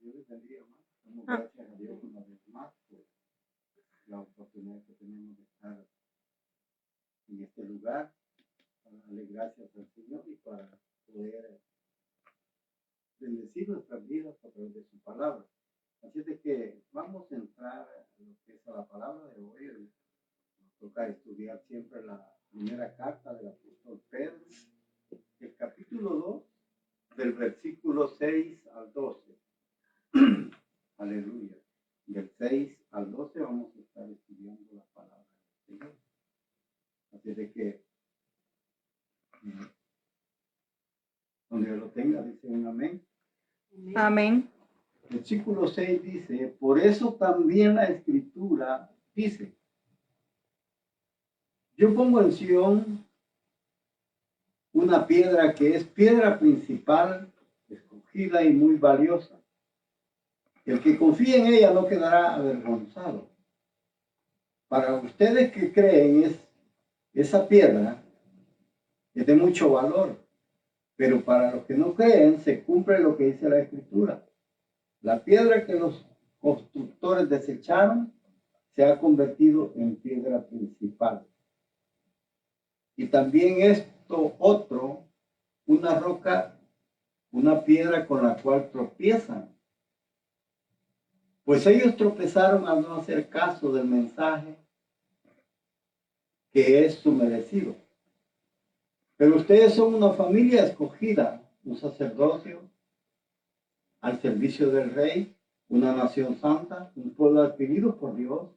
Dios les bendiga, hermano. Damos gracias a Dios una vez más por la oportunidad que tenemos de estar en este lugar, para darle gracias al Señor y para poder bendecir nuestras vidas a través de su palabra. Así de que vamos a entrar a lo que es a la palabra de hoy. Nos toca estudiar siempre la primera carta del apóstol Pedro, el capítulo 2, del versículo 6 al 12. Aleluya. Del 6 al 12 vamos a estar estudiando la palabra del Señor. Así de que, donde lo tenga, dice un amén. Amén. Versículo 6 dice, por eso también la escritura dice, yo pongo en Sión una piedra que es piedra principal, escogida y muy valiosa. El que confíe en ella no quedará avergonzado. Para ustedes que creen, esa piedra es de mucho valor, pero para los que no creen se cumple lo que dice la Escritura. La piedra que los constructores desecharon se ha convertido en piedra principal. Y también esto otro, una roca, una piedra con la cual tropiezan. Pues ellos tropezaron al no hacer caso del mensaje que es su merecido. Pero ustedes son una familia escogida, un sacerdocio al servicio del Rey, una nación santa, un pueblo adquirido por Dios.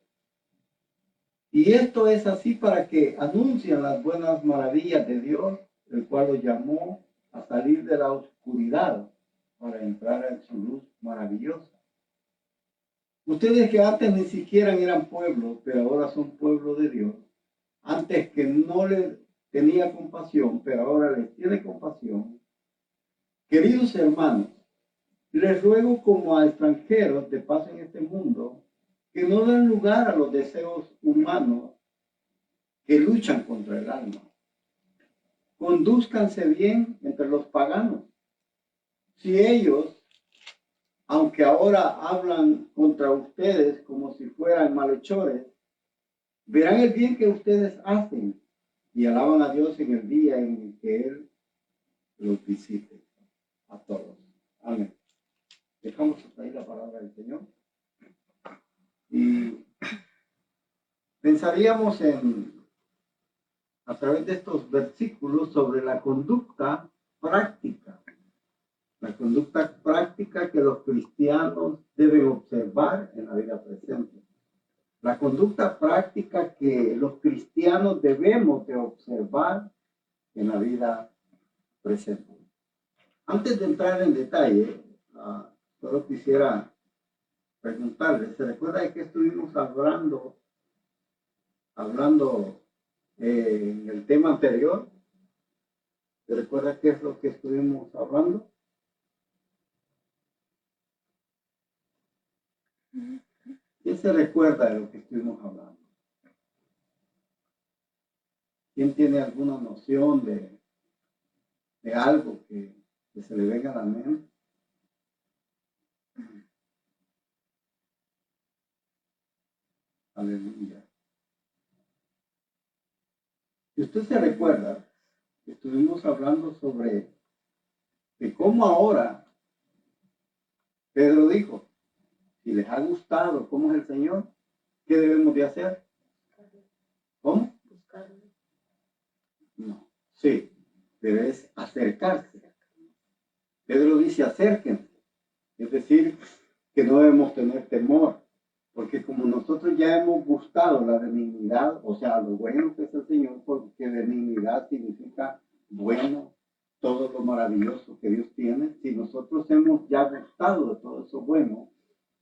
Y esto es así para que anuncien las buenas maravillas de Dios, el cual los llamó a salir de la oscuridad para entrar en su luz maravillosa. Ustedes que antes ni siquiera eran pueblo, pero ahora son pueblo de Dios. Antes que no les tenía compasión, pero ahora les tiene compasión. Queridos hermanos, les ruego como a extranjeros de paso en este mundo, que no den lugar a los deseos humanos que luchan contra el alma. Condúzcanse bien entre los paganos. Si ellos, aunque ahora hablan contra ustedes como si fueran malhechores, verán el bien que ustedes hacen y alaban a Dios en el día en el que Él los visite a todos. Amén. Dejamos hasta ahí la palabra del Señor. Y pensaríamos a través de estos versículos sobre la conducta práctica. La conducta práctica que los cristianos deben observar en la vida presente. La conducta práctica que los cristianos debemos de observar en la vida presente. Antes de entrar en detalle, solo quisiera preguntarles, ¿se recuerda de qué estuvimos hablando en el tema anterior? ¿Se recuerda qué es lo que estuvimos hablando? ¿Quién se recuerda de lo que estuvimos hablando? ¿Quién tiene alguna noción de algo que se le venga a la mente? Aleluya. Si usted se recuerda, estuvimos hablando sobre de cómo ahora Pedro dijo, si les ha gustado cómo es el Señor, ¿qué debemos de hacer? ¿Cómo? Buscarlo. No, sí, pero es acercarse. Pedro dice acérquense, es decir, que no debemos tener temor, porque como nosotros ya hemos gustado la benignidad, o sea, lo bueno que es el Señor, porque benignidad significa bueno, todo lo maravilloso que Dios tiene. Si nosotros hemos ya gustado de todo eso bueno,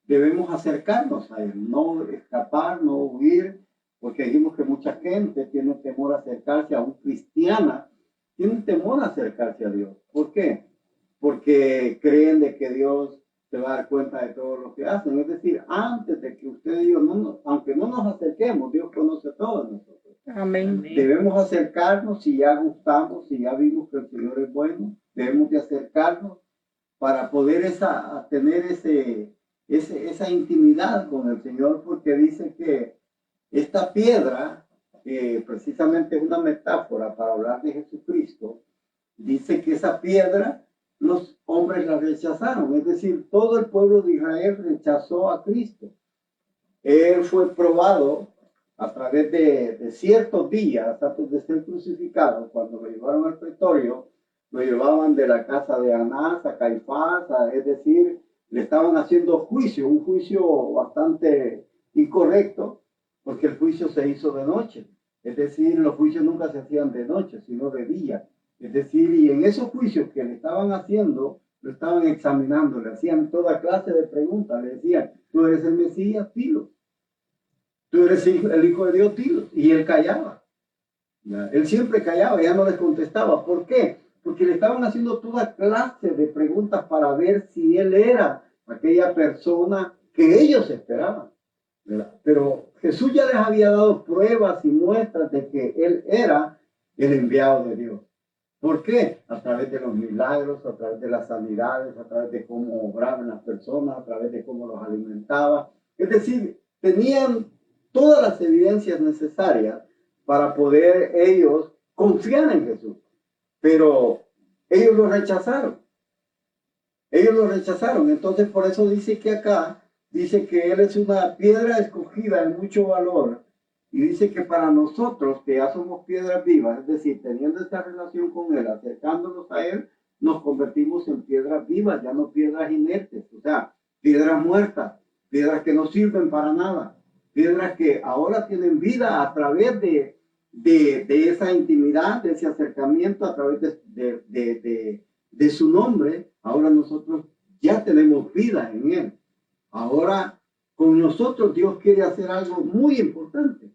debemos acercarnos a Él, no escapar, no huir, porque dijimos que mucha gente tiene temor a acercarse, a un cristiana, tiene temor a acercarse a Dios. ¿Por qué? Porque creen de que Dios se va a dar cuenta de todo lo que hacen. Es decir, antes de que usted y yo, aunque no nos acerquemos, Dios conoce todo de nosotros. Amén. Debemos acercarnos si ya gustamos, si ya vimos que el Señor es bueno, debemos de acercarnos para poder tener esa intimidad con el Señor, porque dice que esta piedra, precisamente es una metáfora para hablar de Jesucristo, dice que esa piedra los hombres la rechazaron, es decir, todo el pueblo de Israel rechazó a Cristo. Él fue probado a través de ciertos días antes de ser crucificado. Cuando lo llevaron al pretorio, lo llevaban de la casa de Anás a Caifás, es decir, le estaban haciendo juicio, un juicio bastante incorrecto, porque el juicio se hizo de noche. Es decir, los juicios nunca se hacían de noche, sino de día. Es decir, y en esos juicios que le estaban haciendo, lo estaban examinando, le hacían toda clase de preguntas, le decían, tú eres el Mesías, dilo. Tú eres el Hijo de Dios, dilo. Y él callaba. Él siempre callaba, ya no les contestaba. ¿Por qué? Porque le estaban haciendo toda clase de preguntas para ver si él era aquella persona que ellos esperaban, ¿verdad? Pero Jesús ya les había dado pruebas y muestras de que él era el enviado de Dios. ¿Por qué? A través de los milagros, a través de las sanidades, a través de cómo obraban las personas, a través de cómo los alimentaba. Es decir, tenían todas las evidencias necesarias para poder ellos confiar en Jesús. Pero ellos lo rechazaron. Ellos lo rechazaron. Entonces, por eso dice que acá, dice que Él es una piedra escogida de mucho valor. Y dice que para nosotros, que ya somos piedras vivas, es decir, teniendo esta relación con Él, acercándonos a Él, nos convertimos en piedras vivas, ya no piedras inertes. O sea, piedras muertas, piedras que no sirven para nada. Piedras que ahora tienen vida a través de esa intimidad, de ese acercamiento, a través de su nombre. Ahora nosotros ya tenemos vida en Él. Ahora con nosotros Dios quiere hacer algo muy importante.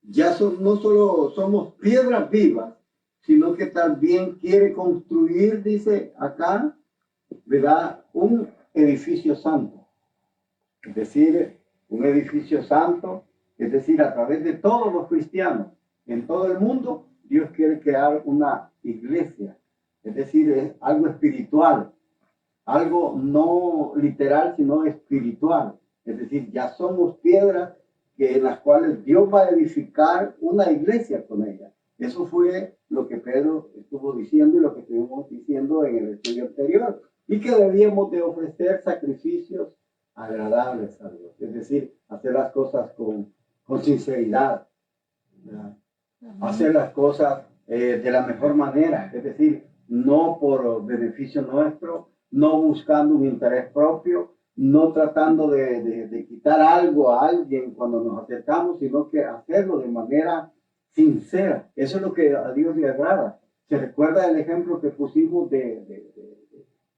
Ya no solo somos piedras vivas, sino que también quiere construir, dice acá, ¿verdad? Un edificio santo. Es decir, un edificio santo, es decir, a través de todos los cristianos en todo el mundo, Dios quiere crear una iglesia. Es decir, es algo espiritual, algo no literal, sino espiritual. Es decir, ya somos piedras en las cuales Dios va a edificar una iglesia con ella. Eso fue lo que Pedro estuvo diciendo y lo que estuvimos diciendo en el estudio anterior. Y que debíamos de ofrecer sacrificios agradables a Dios. Es decir, hacer las cosas con sinceridad, ¿verdad? Hacer las cosas de la mejor manera. Es decir, no por beneficio nuestro, no buscando un interés propio, no tratando de quitar algo a alguien cuando nos acercamos, sino que hacerlo de manera sincera. Eso es lo que a Dios le agrada. ¿Se recuerda el ejemplo que pusimos de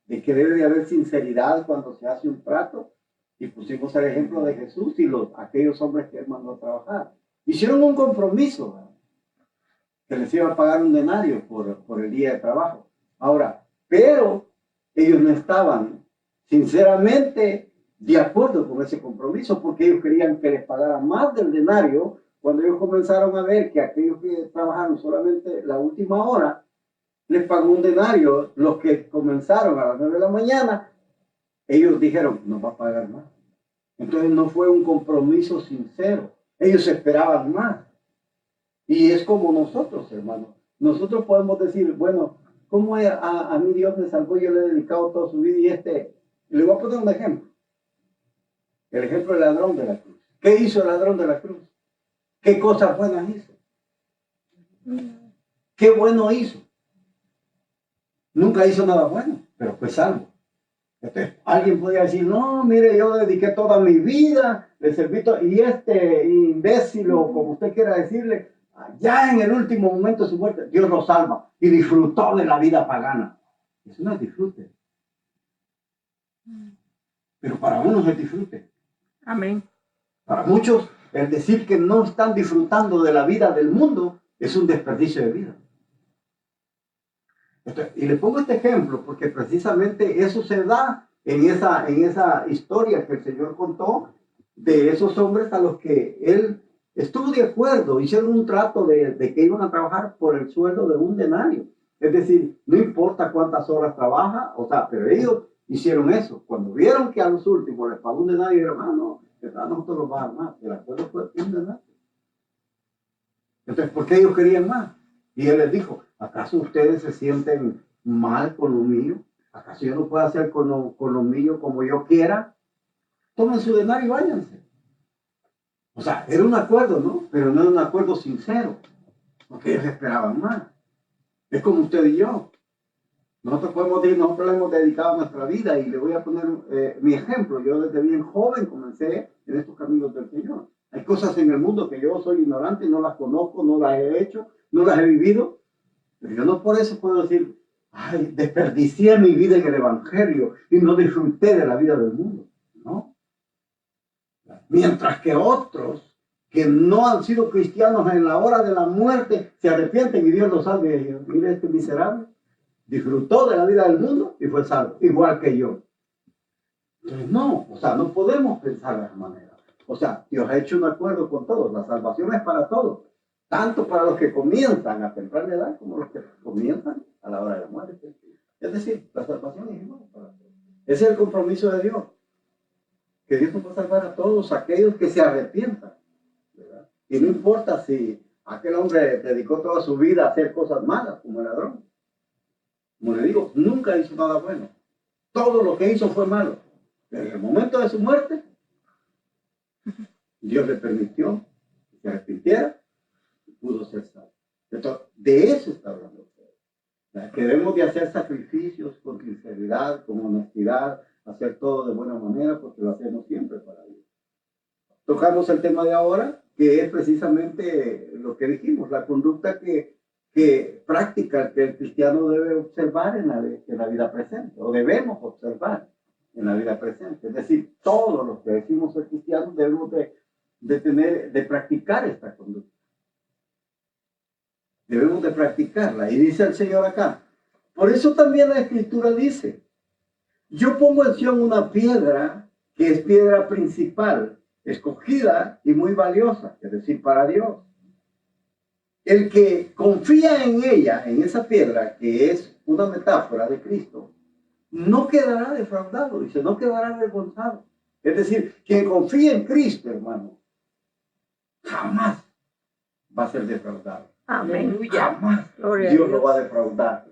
que debe de haber sinceridad cuando se hace un trato? Y pusimos el ejemplo de Jesús y aquellos hombres que él mandó a trabajar. Hicieron un compromiso, ¿verdad? Que les iba a pagar un denario por el día de trabajo. Ahora, pero ellos no estaban sinceramente de acuerdo con ese compromiso, porque ellos querían que les pagaran más del denario. Cuando ellos comenzaron a ver que aquellos que trabajaron solamente la última hora, les pagó un denario. Los que comenzaron a las 9 de la mañana, ellos dijeron, nos va a pagar más. Entonces no fue un compromiso sincero. Ellos esperaban más. Y es como nosotros, hermanos. Nosotros podemos decir, bueno, ¿cómo a mí Dios me salvó? Yo le he dedicado toda su vida y le voy a poner un ejemplo. El ejemplo del ladrón de la cruz. ¿Qué hizo el ladrón de la cruz? ¿Qué cosas buenas hizo? ¿Qué bueno hizo? Nunca hizo nada bueno, pero fue salvo. Entonces, alguien podría decir, no, mire, yo dediqué toda mi vida, le serví y este imbécil, o como usted quiera decirle, ya en el último momento de su muerte, Dios lo salva y disfrutó de la vida pagana. Eso no es disfrute. Pero para unos es disfrute. Amén. Para muchos, el decir que no están disfrutando de la vida del mundo es un desperdicio de vida. Y le pongo este ejemplo porque precisamente eso se da en esa historia que el Señor contó de esos hombres a los que Él estuvo de acuerdo, hicieron un trato de que iban a trabajar por el sueldo de un denario. Es decir, no importa cuántas horas trabaja, o sea, pero ellos hicieron eso. Cuando vieron que a los últimos les pagó un denario, dijeron, no, nosotros los vamos a más. El acuerdo fue un denario. Entonces, ¿por qué ellos querían más? Y él les dijo, ¿acaso ustedes se sienten mal con lo mío? ¿Acaso yo no puedo hacer con lo mío como yo quiera? Tomen su denario y váyanse. O sea, era un acuerdo, ¿no? Pero no era un acuerdo sincero, porque ellos esperaban más. Es como usted y yo. Nosotros podemos decir, nosotros le hemos dedicado nuestra vida, y le voy a poner mi ejemplo. Yo desde bien joven comencé en estos caminos del Señor. Hay cosas en el mundo que yo soy ignorante y no las conozco, no las he hecho, no las he vivido. Pero yo no por eso puedo decir, ay, desperdicié mi vida en el Evangelio y no disfruté de la vida del mundo. No. Mientras que otros que no han sido cristianos en la hora de la muerte se arrepienten y Dios los salve. Y ellos, mire, este miserable disfrutó de la vida del mundo y fue salvo, igual que yo. Entonces, no, o sea, no podemos pensar de esa manera. O sea, Dios ha hecho un acuerdo con todos. La salvación es para todos, tanto para los que comienzan a temprana edad como los que comienzan a la hora de la muerte. Es decir, la salvación es igual para todos. Ese es el compromiso de Dios, que Dios nos va a salvar a todos aquellos que se arrepientan, ¿verdad? Y no importa si aquel hombre dedicó toda su vida a hacer cosas malas como el ladrón. Como le digo, nunca hizo nada bueno. Todo lo que hizo fue malo. Pero en el momento de su muerte, Dios le permitió que se arrepintiera y pudo ser salvo. Entonces, de eso está hablando usted. Que debemos de hacer sacrificios con sinceridad, con honestidad, hacer todo de buena manera, porque lo hacemos siempre para Dios. Tocamos el tema de ahora, que es precisamente lo que dijimos, la conducta que práctica que el cristiano debe observar en la vida presente, o debemos observar en la vida presente. Es decir, todos los que decimos ser cristianos debemos de practicar esta conducta. Debemos de practicarla. Y dice el Señor acá, por eso también la Escritura dice, yo pongo en Sion una piedra que es piedra principal, escogida y muy valiosa, es decir, para Dios. El que confía en ella, en esa piedra, que es una metáfora de Cristo, no quedará defraudado, dice, no quedará avergonzado. Es decir, quien confía en Cristo, hermano, jamás va a ser defraudado. Amén. Jamás Gloria a Dios lo Dios. va a defraudar.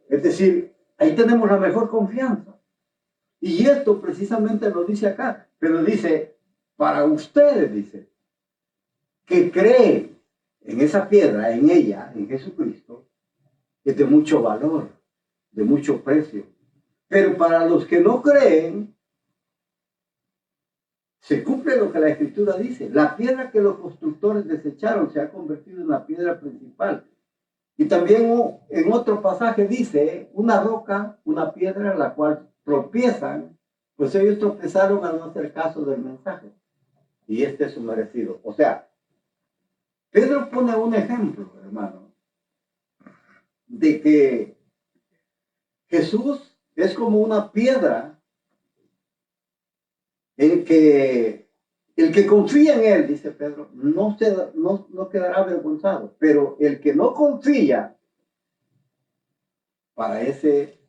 Es decir, ahí tenemos la mejor confianza. Y esto precisamente lo dice acá, pero dice, para ustedes, dice, que creen en esa piedra, en ella, en Jesucristo, es de mucho valor, de mucho precio. Pero para los que no creen, se cumple lo que la Escritura dice. La piedra que los constructores desecharon se ha convertido en la piedra principal. Y también en otro pasaje dice, una roca, una piedra en la cual tropiezan, pues ellos tropezaron al no hacer caso del mensaje. Y este es su merecido. O sea, Pedro pone un ejemplo, hermano, de que Jesús es como una piedra en que el que confía en él, dice Pedro, no quedará avergonzado. Pero el que no confía, para ese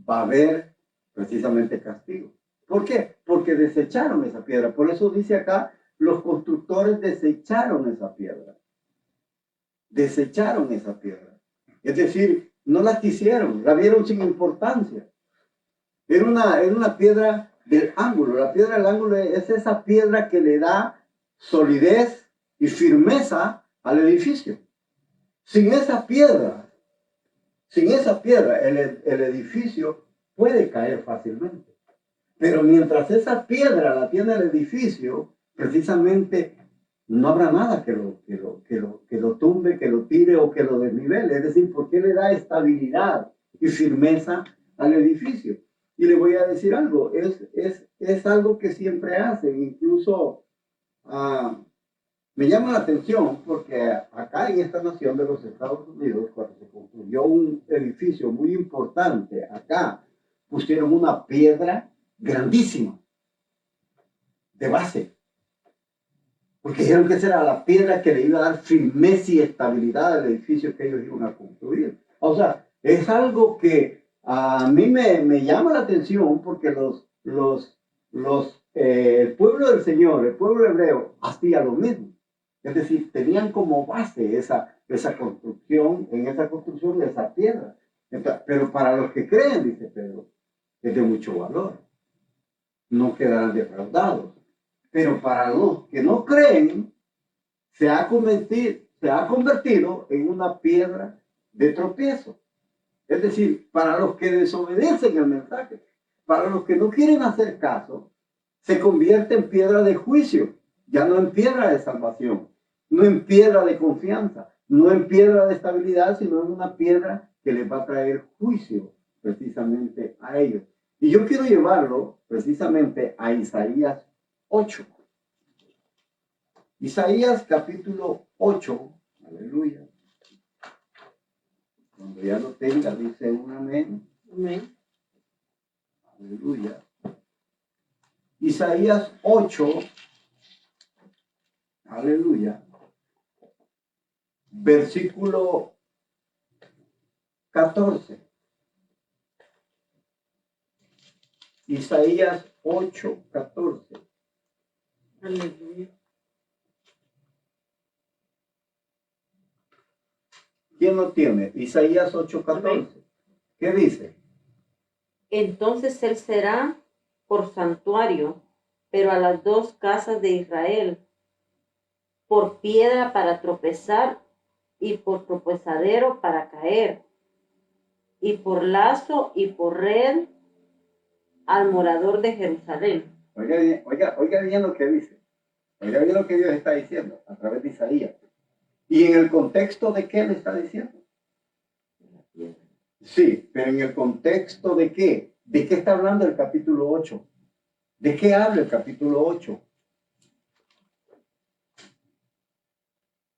va a haber precisamente castigo. ¿Por qué? Porque desecharon esa piedra. Por eso dice acá, los constructores desecharon esa piedra. Desecharon esa piedra. Es decir, no la quisieron, la vieron sin importancia. Era una piedra del ángulo. La piedra del ángulo es esa piedra que le da solidez y firmeza al edificio. Sin esa piedra, el edificio puede caer fácilmente. Pero mientras esa piedra la tiene el edificio, precisamente no habrá nada que lo tumbe, que lo tire o que lo desnivele. Es decir, porque le da estabilidad y firmeza al edificio. Y le voy a decir algo, es algo que siempre hacen. Incluso me llama la atención porque acá en esta nación de los Estados Unidos, cuando se construyó un edificio muy importante, acá pusieron una piedra grandísima de base, porque dijeron que esa era la piedra que le iba a dar firmeza y estabilidad al edificio que ellos iban a construir. O sea, es algo que a mí me llama la atención porque el pueblo del Señor, el pueblo hebreo, hacía lo mismo. Es decir, tenían como base esa construcción, en esa construcción de esa piedra. Entonces, pero para los que creen, dice Pedro, es de mucho valor. No quedarán defraudados. Pero para los que no creen, se ha convertido en una piedra de tropiezo. Es decir, para los que desobedecen el mensaje, para los que no quieren hacer caso, se convierte en piedra de juicio, ya no en piedra de salvación, no en piedra de confianza, no en piedra de estabilidad, sino en una piedra que les va a traer juicio precisamente a ellos. Y yo quiero llevarlo precisamente a Isaías 8. Isaías capítulo 8, aleluya. Cuando ya lo tenga, dice un amén. Amén. Aleluya. Isaías 8, aleluya. Versículo 14. Isaías 8, 14. Aleluya. ¿Quién lo tiene? Isaías 8, 14. ¿Qué dice? Entonces él será por santuario, pero a las dos casas de Israel, por piedra para tropezar y por tropezadero para caer, y por lazo y por red al morador de Jerusalén. Oiga bien lo que dice. Oiga bien lo que Dios está diciendo a través de Isaías. ¿Y en el contexto de qué le está diciendo? Sí, pero en el contexto de qué? ¿De qué está hablando el capítulo 8? ¿De qué habla el capítulo 8?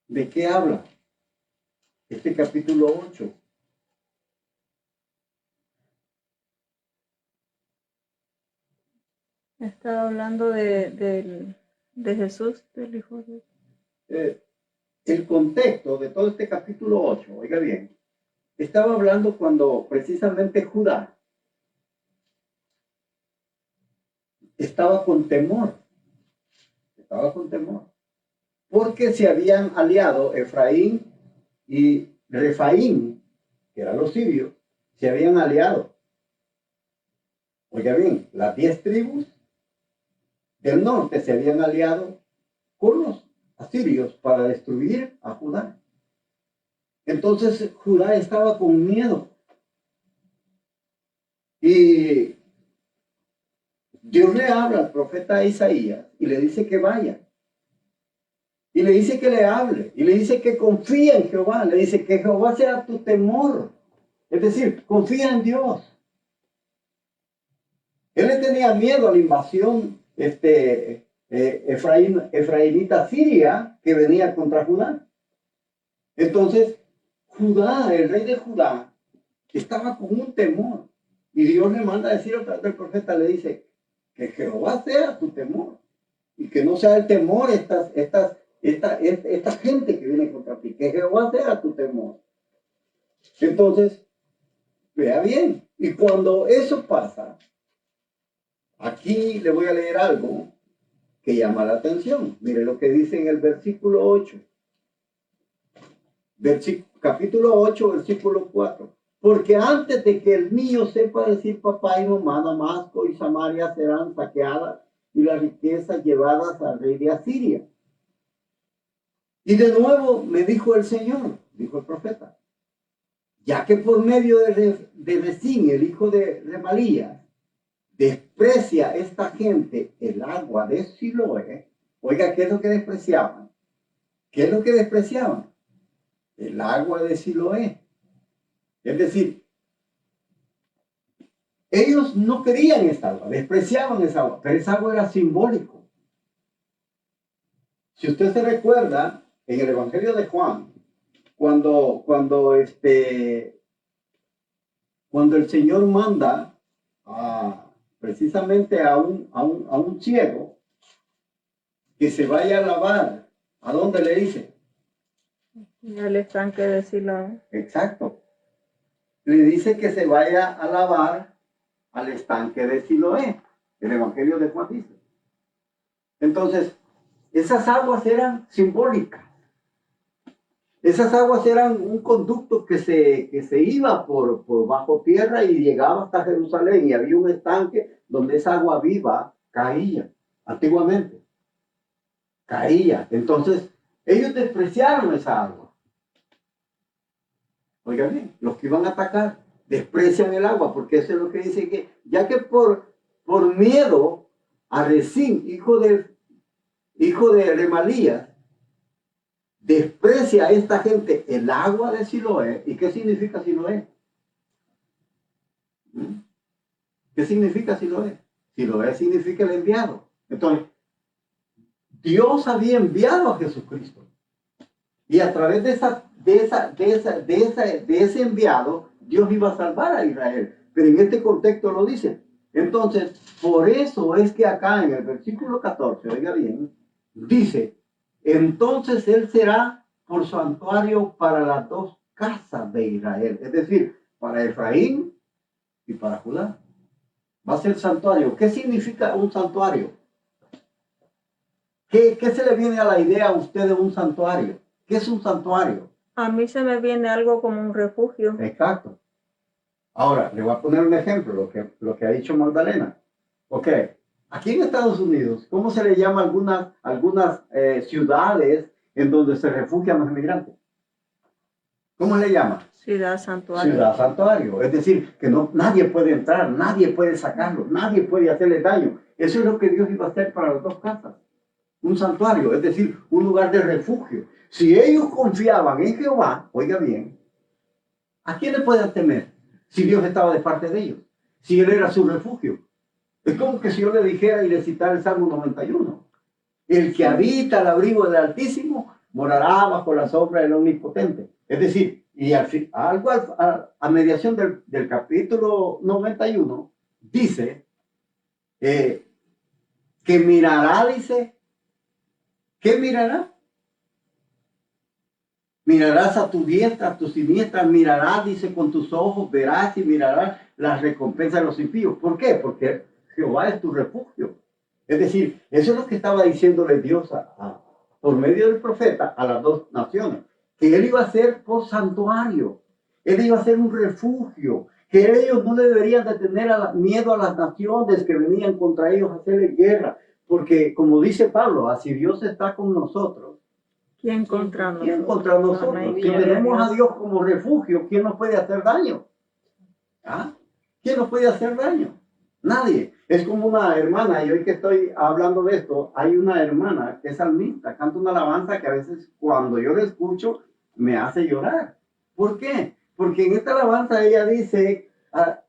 ¿De qué habla este capítulo 8? Estaba hablando de Jesús, del Hijo de Dios. El contexto de todo este capítulo 8, oiga bien, estaba hablando cuando precisamente Judá estaba con temor, porque se habían aliado Efraín y Refaín, que eran los sirios, se habían aliado. Oiga bien, las 10 tribus del norte se habían aliado con los asirios para destruir a Judá. Entonces Judá estaba con miedo. Y Dios le habla al profeta Isaías y le dice que vaya. Y le dice que le hable. Y le dice que confía en Jehová. Le dice que Jehová sea tu temor. Es decir, confía en Dios. Él le tenía miedo a la invasión efraimita siria que venía contra Judá. Entonces, Judá, el rey de Judá, estaba con un temor. Y Dios le manda a decir a través del profeta, le dice, que Jehová sea tu temor. Y que no sea el temor esta gente que viene contra ti. Que Jehová sea tu temor. Entonces, vea bien. Y cuando eso pasa, aquí le voy a leer algo que llama la atención. Mire lo que dice en el versículo 8. Capítulo 8, versículo 4. Porque antes de que el niño sepa decir papá y mamá, Damasco y Samaria serán saqueadas y las riquezas llevadas al rey de Asiria. Y de nuevo me dijo el Señor, dijo el profeta, ya que por medio de Rezín, el hijo de Remalías, desprecia esta gente el agua de Siloé. Oiga, ¿qué es lo que despreciaban? ¿Qué es lo que despreciaban? El agua de Siloé. Es decir, ellos no querían esa agua, despreciaban esa agua, pero esa agua era simbólico. Si usted se recuerda, en el Evangelio de Juan, cuando el Señor manda precisamente a un ciego que se vaya a lavar, ¿a dónde le dice? Y al estanque de Siloé. Exacto. le dice que se vaya a lavar al estanque de Siloé. El Evangelio de Juan dice. Entonces, esas aguas eran simbólicas. Esas aguas eran un conducto que se iba por bajo tierra y llegaba hasta Jerusalén, y había un estanque donde esa agua viva caía antiguamente. Caía. Entonces, ellos despreciaron esa agua. Oigan bien, los que iban a atacar desprecian el agua, porque eso es lo que dice, que ya que por miedo a Rezín, hijo de Remalías, desprecia a esta gente el agua de Siloé. ¿Y qué significa Siloé? ¿Qué significa Siloé? Siloé significa el enviado. Entonces, Dios había enviado a Jesucristo. Y a través de ese enviado, Dios iba a salvar a Israel. Pero en este contexto lo dice. Entonces, por eso es que acá en el versículo 14, oiga bien, dice, entonces él será por santuario para las dos casas de Israel. Es decir, para Efraín y para Judá. Va a ser santuario. ¿Qué significa un santuario? ¿Qué se le viene a la idea a usted de un santuario? ¿Qué es un santuario? A mí se me viene algo como un refugio. Exacto. Ahora, le voy a poner un ejemplo, lo que ha dicho Magdalena. Ok, aquí en Estados Unidos, ¿cómo se le llama algunas ciudades en donde se refugian los inmigrantes? ¿Cómo le llama? Ciudad santuario. Ciudad santuario. Es decir, que nadie puede entrar, nadie puede sacarlo, nadie puede hacerle daño. Eso es lo que Dios iba a hacer para las dos casas. Un santuario, es decir, un lugar de refugio. Si ellos confiaban en Jehová, oiga bien, ¿a quién le pueden temer? Si Dios estaba de parte de ellos, si Él era su refugio. Es como que si yo le dijera y le citara el Salmo 91. El que habita al abrigo del Altísimo morará bajo la sombra del Omnipotente. Es decir, y a mediación del capítulo 91, dice que mirará, dice, ¿qué mirará? Mirarás a tu diestra, a tu siniestra, mirarás, dice, con tus ojos, verás y mirarás las recompensas de los impíos. ¿Por qué? Porque Jehová es tu refugio. Es decir, eso es lo que estaba diciéndole Dios por medio del profeta a las dos naciones, que Él iba a ser por santuario, Él iba a ser un refugio, que ellos no deberían de tener miedo a las naciones que venían contra ellos a hacerle guerra, porque como dice Pablo, si Dios está con nosotros, ¿quién contra nosotros? ¿quién contra nosotros? No, Si tenemos a Dios como refugio, ¿quién nos puede hacer daño? ¿Ah? ¿Quién nos puede hacer daño? Nadie. Es como una hermana, y hoy que estoy hablando de esto, hay una hermana que es salmista, canta una alabanza que a veces cuando yo la escucho me hace llorar. ¿Por qué? Porque en esta alabanza ella dice,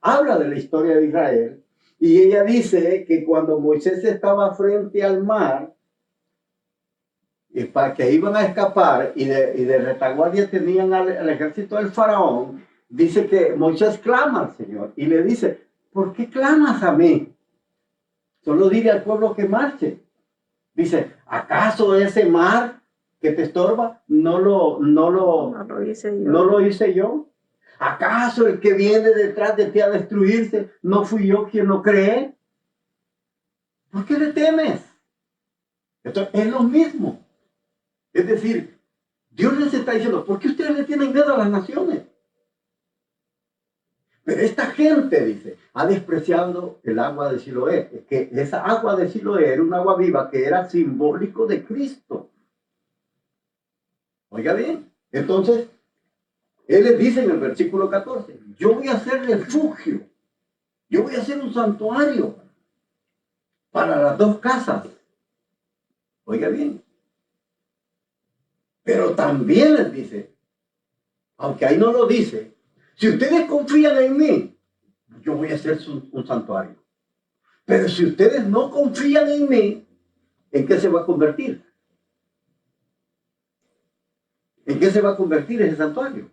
habla de la historia de Israel, y ella dice que cuando Moisés estaba frente al mar, y para que iban a escapar, y de retaguardia tenían al ejército del faraón, dice que Moisés clama al Señor, y le dice, ¿por qué clamas a mí? Solo dile al pueblo que marche. Dice, ¿acaso ese mar que te estorba no lo hice yo? ¿Acaso el que viene detrás de ti a destruirse no fui yo quien lo creé? ¿Por qué le temes? Esto es lo mismo. Es decir, Dios les está diciendo, ¿por qué ustedes le tienen miedo a las naciones? Pero esta gente, dice, ha despreciado el agua de Siloé. Es que esa agua de Siloé era un agua viva que era simbólico de Cristo. Oiga bien. Entonces, Él les dice en el versículo 14, yo voy a hacer refugio. Yo voy a hacer un santuario para las dos casas. Oiga bien. Pero también les dice, aunque ahí no lo dice, si ustedes confían en mí, yo voy a hacer un santuario. Pero si ustedes no confían en mí, ¿en qué se va a convertir? ¿En qué se va a convertir ese santuario?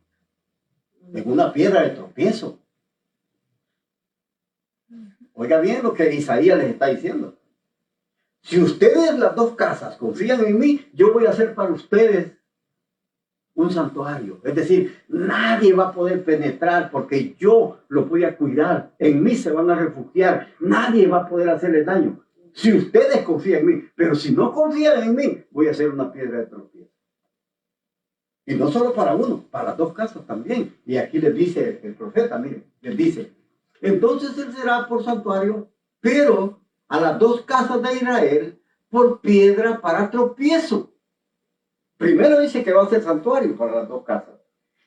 En una piedra de tropiezo. Oiga bien lo que Isaías les está diciendo. Si ustedes las dos casas confían en mí, yo voy a hacer para ustedes un santuario. Es decir, nadie va a poder penetrar porque yo lo voy a cuidar. En mí se van a refugiar. Nadie va a poder hacerle daño. Si ustedes confían en mí, pero si no confían en mí, voy a hacer una piedra de tropiezo. Y no solo para uno, para las dos casas también. Y aquí les dice el profeta, miren, les dice, entonces él será por santuario, pero a las dos casas de Israel por piedra para tropiezo. Primero dice que va a ser santuario para las dos casas.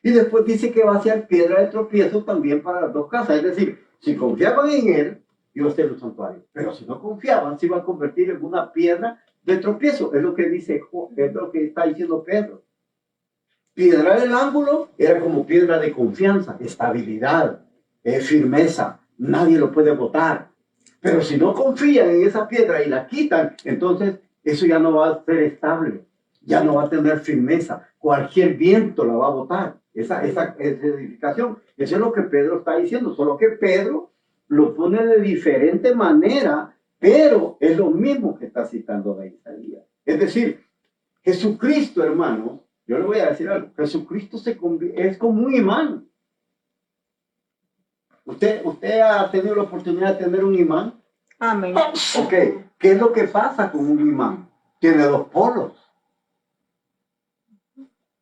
Y después dice que va a ser piedra de tropiezo también para las dos casas. Es decir, si confiaban en él, iba a ser un santuario. Pero si no confiaban, se iba a convertir en una piedra de tropiezo. Es lo que dice, es lo que está diciendo Pedro. Piedra del ángulo era como piedra de confianza, estabilidad, firmeza. Nadie lo puede botar. Pero si no confían en esa piedra y la quitan, entonces eso ya no va a ser estable. Ya no va a tener firmeza. Cualquier viento la va a botar. Esa edificación. Eso es lo que Pedro está diciendo. Solo que Pedro lo pone de diferente manera, pero es lo mismo que está citando de Isaías. Es decir, Jesucristo, hermanos, yo le voy a decir algo. Jesucristo es como un imán. ¿Usted ha tenido la oportunidad de tener un imán? Amén. Ok. ¿Qué es lo que pasa con un imán? Tiene dos polos.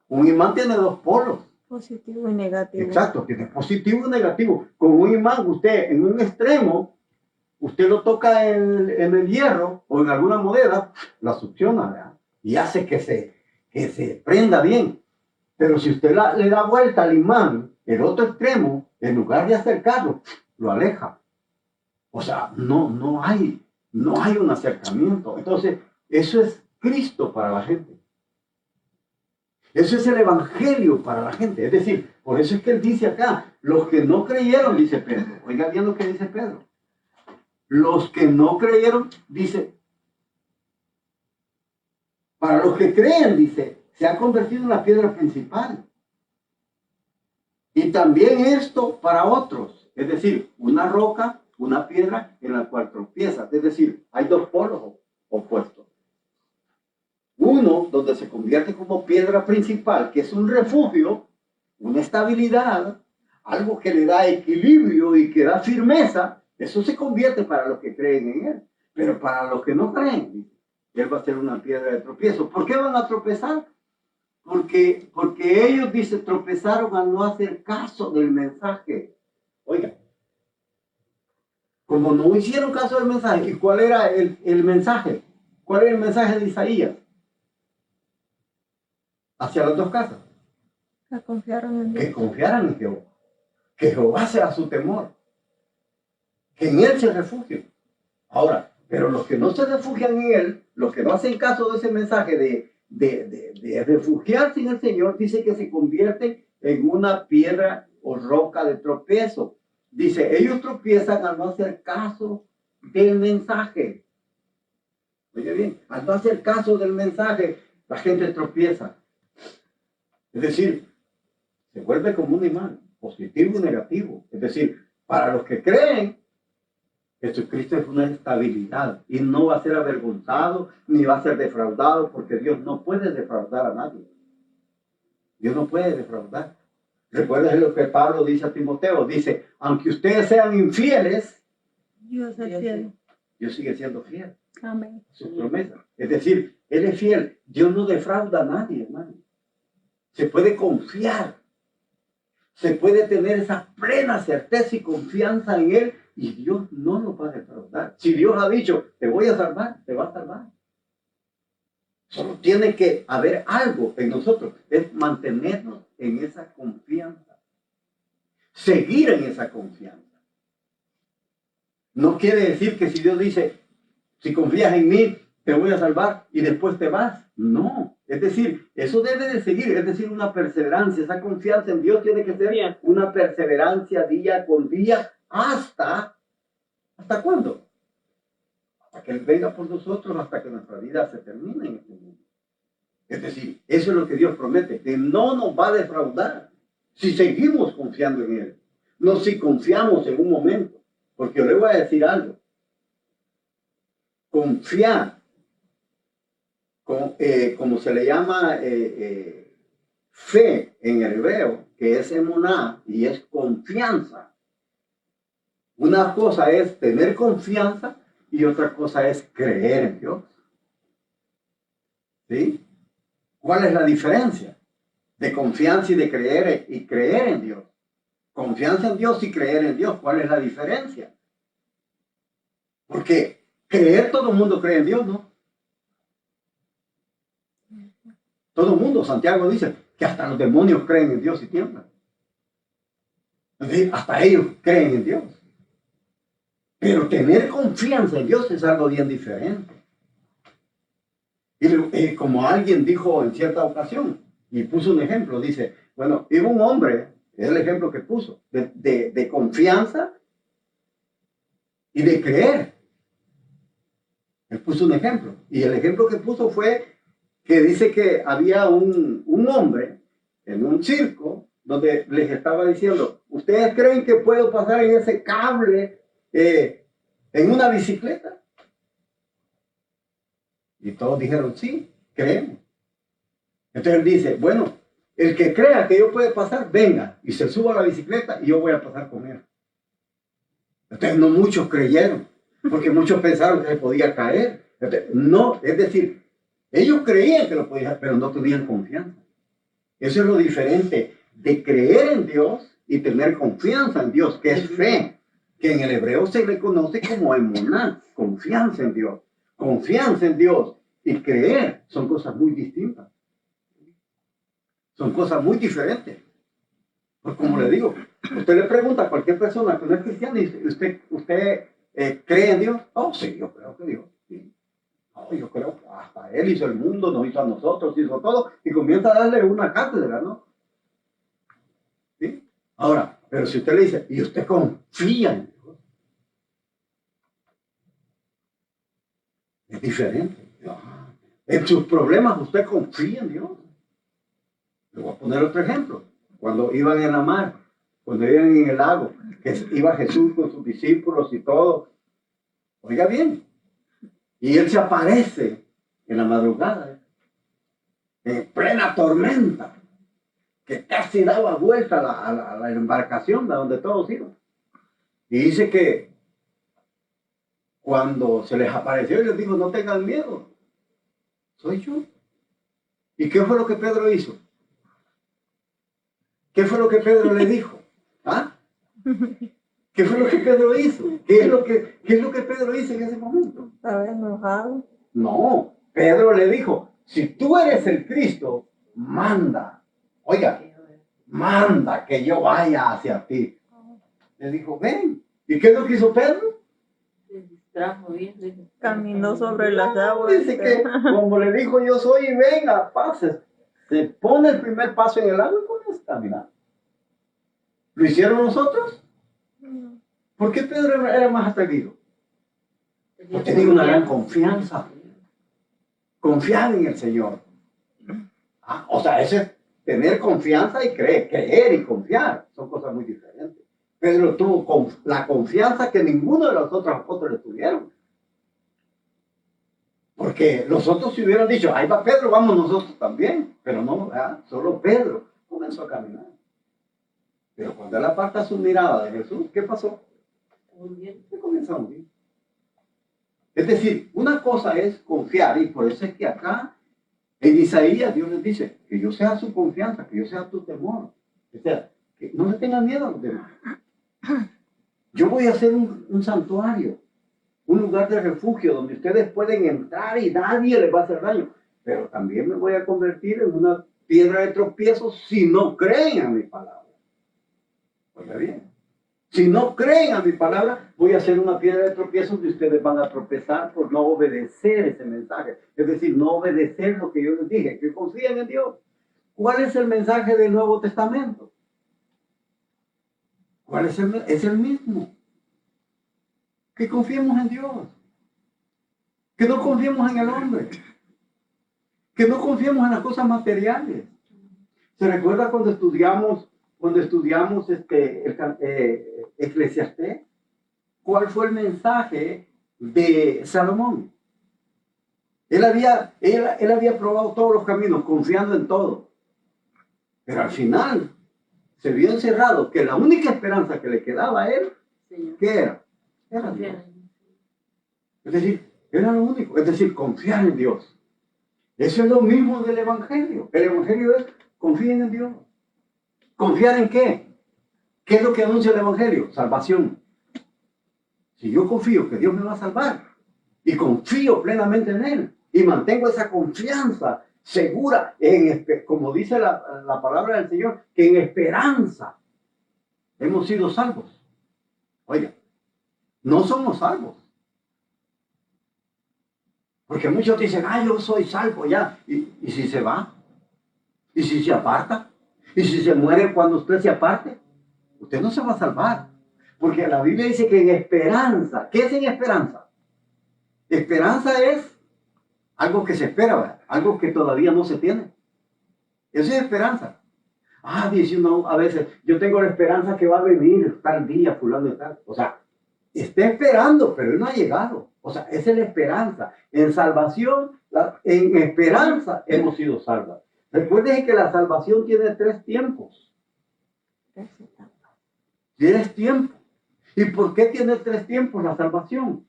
Un imán tiene dos polos. Positivo y negativo. Exacto, tiene positivo y negativo. Con un imán, usted en un extremo, usted lo toca en el hierro o en alguna moneda, la succiona, ¿verdad? Y hace que se prenda bien. Pero si usted le da vuelta al imán, el otro extremo, en lugar de acercarlo, lo aleja. O sea, no hay un acercamiento. Entonces, eso es Cristo para la gente. Eso es el evangelio para la gente. Es decir, por eso es que él dice acá, los que no creyeron, dice Pedro. Oiga bien lo que dice Pedro. Los que no creyeron, dice, para los que creen, dice, se ha convertido en la piedra principal. Y también esto para otros. Es decir, una roca, una piedra en la cual tropiezas. Es decir, hay dos polos opuestos. Uno, donde se convierte como piedra principal, que es un refugio, una estabilidad, algo que le da equilibrio y que da firmeza. Eso se convierte para los que creen en él. Pero para los que no creen, él va a ser una piedra de tropiezo. ¿Por qué van a tropezar? Porque ellos, dice, tropezaron al no hacer caso del mensaje. Oiga, como no hicieron caso del mensaje, ¿y cuál era el mensaje? ¿Cuál era el mensaje de Isaías? Hacia las dos casas. Que confiaron en Dios. Que confiaran en Jehová. Que Jehová sea su temor. Que en él se refugien. Ahora, pero los que no se refugian en él, los que no hacen caso de ese mensaje de refugiarse en el Señor, dice que se convierten en una piedra o roca de tropiezo. Dice, ellos tropiezan al no hacer caso del mensaje. Oye bien, al no hacer caso del mensaje, la gente tropieza. Es decir, se vuelve como un imán, positivo y negativo. Es decir, para los que creen, Jesucristo es una estabilidad y no va a ser avergonzado ni va a ser defraudado, porque Dios no puede defraudar a nadie. Dios no puede defraudar. Recuerden lo que Pablo dice a Timoteo, dice, aunque ustedes sean infieles, Dios es fiel. Dios sigue siendo fiel. Amén. Su promesa. Es decir, Él es fiel. Dios no defrauda a nadie, hermano. Se puede confiar. Se puede tener esa plena certeza y confianza en Él y Dios no nos va a defraudar. Si Dios ha dicho, te voy a salvar, te va a salvar. Solo tiene que haber algo en nosotros, es mantenernos en esa confianza. Seguir en esa confianza. No quiere decir que si Dios dice, si confías en mí, te voy a salvar y después te vas. No. Es decir, eso debe de seguir, es decir, una perseverancia. Esa confianza en Dios tiene que ser una perseverancia día con día ¿hasta cuándo? Hasta que Él venga por nosotros, hasta que nuestra vida se termine en este mundo. Es decir, eso es lo que Dios promete, que no nos va a defraudar si seguimos confiando en Él. No si confiamos en un momento. Porque yo le voy a decir algo. Confiar, como se le llama, fe en el hebreo, que es emuná y es confianza. Una cosa es tener confianza y otra cosa es creer en Dios. ¿Sí? ¿Cuál es la diferencia de confianza y de creer en Dios? Confianza en Dios y creer en Dios, ¿cuál es la diferencia? Porque creer, todo el mundo cree en Dios, ¿no? Todo el mundo, Santiago dice que hasta los demonios creen en Dios y tiemblan. Es decir, hasta ellos creen en Dios. Pero tener confianza en Dios es algo bien diferente. Y como alguien dijo en cierta ocasión, y puso un ejemplo, dice, bueno, iba un hombre, es el ejemplo que puso, de confianza y de creer. Él puso un ejemplo, y el ejemplo que puso fue que dice que había un hombre en un circo donde les estaba diciendo, ¿ustedes creen que puedo pasar en ese cable en una bicicleta? Y todos dijeron, sí, creemos. Entonces él dice, bueno, el que crea que yo puedo pasar, venga, y se suba a la bicicleta y yo voy a pasar con él. Entonces no muchos creyeron, porque muchos pensaron que se podía caer. Entonces, no, es decir, ellos creían que lo podían, pero no tenían confianza. Eso es lo diferente de creer en Dios y tener confianza en Dios, que es fe, que en el hebreo se le conoce como emuná, confianza en Dios. Confianza en Dios y creer son cosas muy distintas. Son cosas muy diferentes. Pues como le digo, usted le pregunta a cualquier persona que no es cristiana y ¿usted cree en Dios? Oh, sí, yo creo que Dios. Sí. Oh, yo creo que hasta Él hizo el mundo, nos hizo a nosotros, hizo todo, y comienza a darle una cátedra, ¿no? ¿Sí? Ahora, pero si usted le dice, y usted confía en Dios, es diferente. En sus problemas usted confía en Dios. Le voy a poner otro ejemplo. Cuando iban en la mar, cuando iban en el lago, que iba Jesús con sus discípulos y todo. Oiga bien. Y Él se aparece en la madrugada, en plena tormenta, que casi daba vuelta a la embarcación de donde todos iban. Y dice que cuando se les apareció y les dijo, no tengan miedo, soy yo. ¿Y qué fue lo que Pedro hizo? ¿Qué fue lo que Pedro le dijo? ¿Ah? ¿Qué fue lo que Pedro hizo? ¿Qué es lo que Pedro hizo en ese momento? Estaba enojado. No, Pedro le dijo, si tú eres el Cristo, manda. Oiga, manda que yo vaya hacia ti. Le dijo, ven. ¿Y qué es lo que hizo Pedro? Se distrajo bien. Caminó sobre las aguas. Dice que como le dijo yo soy, venga, pases. Se pone el primer paso en el agua y comienza a caminar. ¿Lo hicieron nosotros? ¿Por qué Pedro era más atrevido? Porque tenía una gran confianza. Confiar en el Señor. O sea, ese es tener confianza y creer y confiar. Son cosas muy diferentes. Pedro tuvo la confianza que ninguno de los otros apóstoles tuvieron. Porque los otros si hubieran dicho, ahí va Pedro, vamos nosotros también. Pero no, ¿verdad? Solo Pedro comenzó a caminar. Pero cuando él aparta su mirada de Jesús, ¿qué pasó? Se comenzó a hundir. Es decir, una cosa es confiar, y por eso es que acá en Isaías Dios les dice que yo sea su confianza, que yo sea tu temor. O sea, que no le tengan miedo a los demás. Yo voy a hacer un santuario, un lugar de refugio donde ustedes pueden entrar y nadie les va a hacer daño. Pero también me voy a convertir en una piedra de tropiezo si no creen a mi palabra. Oiga bien. Si no creen a mi palabra, voy a hacer una piedra de tropiezo donde ustedes van a tropezar por no obedecer ese mensaje. Es decir, no obedecer lo que yo les dije, que confíen en Dios. ¿Cuál es el mensaje del Nuevo Testamento? ¿Cuál es es el mismo? Que confiemos en Dios. Que no confiemos en el hombre. Que no confiemos en las cosas materiales. ¿Se recuerda cuando estudiamos Eclesiastés? ¿Cuál fue el mensaje de Salomón? Él había probado todos los caminos, confiando en todo. Pero al final se vio encerrado que la única esperanza que le quedaba a él, Señor. ¿qué era? Era Dios. Es decir, era lo único. Es decir, confiar en Dios. Eso es lo mismo del Evangelio. El Evangelio es confíen en Dios. ¿Confiar en qué? ¿Qué es lo que anuncia el Evangelio? Salvación. Si yo confío que Dios me va a salvar y confío plenamente en Él y mantengo esa confianza segura, como dice la palabra del Señor, que en esperanza hemos sido salvos. Oiga, no somos salvos. Porque muchos dicen, yo soy salvo ya. ¿Y si se va? ¿Y si se aparta? ¿Y si se muere cuando usted se aparte? Usted no se va a salvar. Porque la Biblia dice que en esperanza, ¿qué es en esperanza? Esperanza es algo que se espera, ¿verdad? Algo que todavía no se tiene. Eso es esperanza. Dice uno a veces, yo tengo la esperanza que va a venir tal día, fulano y tal. O sea, está esperando, pero él no ha llegado. O sea, esa es la esperanza. En salvación, en esperanza hemos sido salvos. Recuerden que la salvación tiene 3 tiempos. 3 tiempos. ¿Y por qué tiene 3 tiempos la salvación?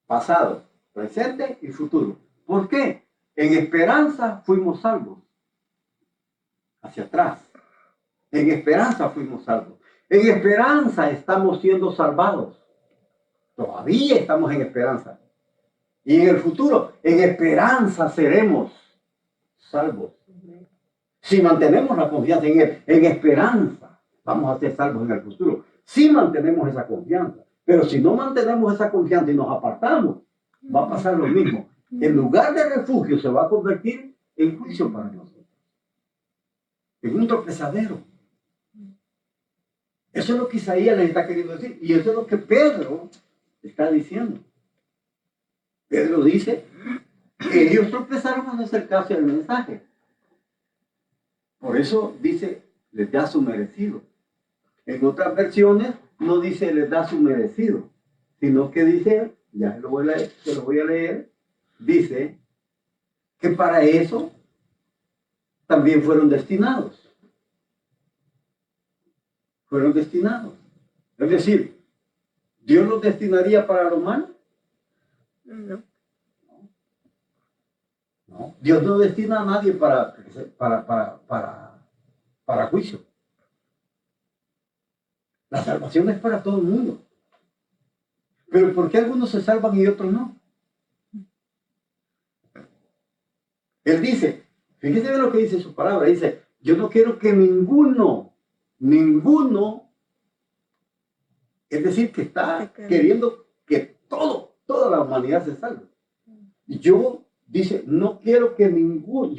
Pasado, presente y futuro. ¿Por qué? En esperanza fuimos salvos. Hacia atrás. En esperanza fuimos salvos. En esperanza estamos siendo salvados. Todavía estamos en esperanza. Y en el futuro, en esperanza seremos salvos. Si mantenemos la confianza en esperanza, vamos a ser salvos en el futuro. Si mantenemos esa confianza. Pero si no mantenemos esa confianza y nos apartamos, va a pasar lo mismo. En lugar de refugio se va a convertir en juicio para nosotros. En un tropezadero. Eso es lo que Isaías les está queriendo decir. Y eso es lo que Pedro está diciendo. Pedro dice que ellos tropezaron al acercarse al mensaje. Por eso dice, les da su merecido. En otras versiones no dice les da su merecido, sino que dice, ya se lo voy a leer, dice que para eso también fueron destinados. Fueron destinados. Es decir, ¿Dios los destinaría para lo malo? No. No. Dios no destina a nadie para juicio. La salvación es para todo el mundo. Pero ¿por qué algunos se salvan y otros no? Él dice, fíjese bien lo que dice su palabra, dice, yo no quiero que ninguno, es decir, que está queriendo que toda la humanidad se salve. Y yo, dice, no quiero que ninguno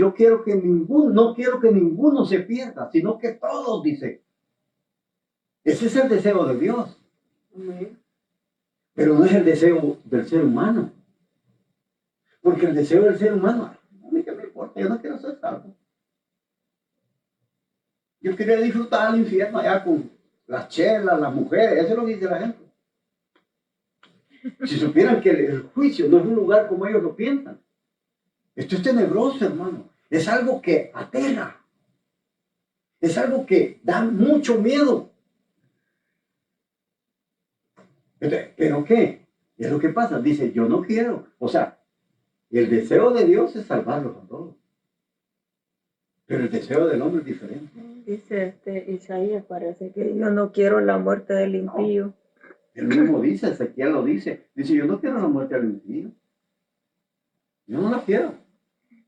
se pierda, sino que todos, dice. Ese es el deseo de Dios. Pero no es el deseo del ser humano. Porque el deseo del ser humano, a mí que me importa, yo no quiero ser salvo. Yo quería disfrutar el infierno allá con las chelas, las mujeres, eso es lo que dice la gente. Si supieran que el juicio no es un lugar como ellos lo piensan. Esto es tenebroso, hermano. Es algo que aterra. Es algo que da mucho miedo. ¿Pero qué? Es lo que pasa. Dice, yo no quiero. O sea, el deseo de Dios es salvarlos a todos. Pero el deseo del hombre es diferente. Dice Isaías, parece que yo no quiero la muerte del impío. No. Él mismo dice, Ezequiel lo dice. Dice, yo no quiero la muerte del impío. Yo no la quiero.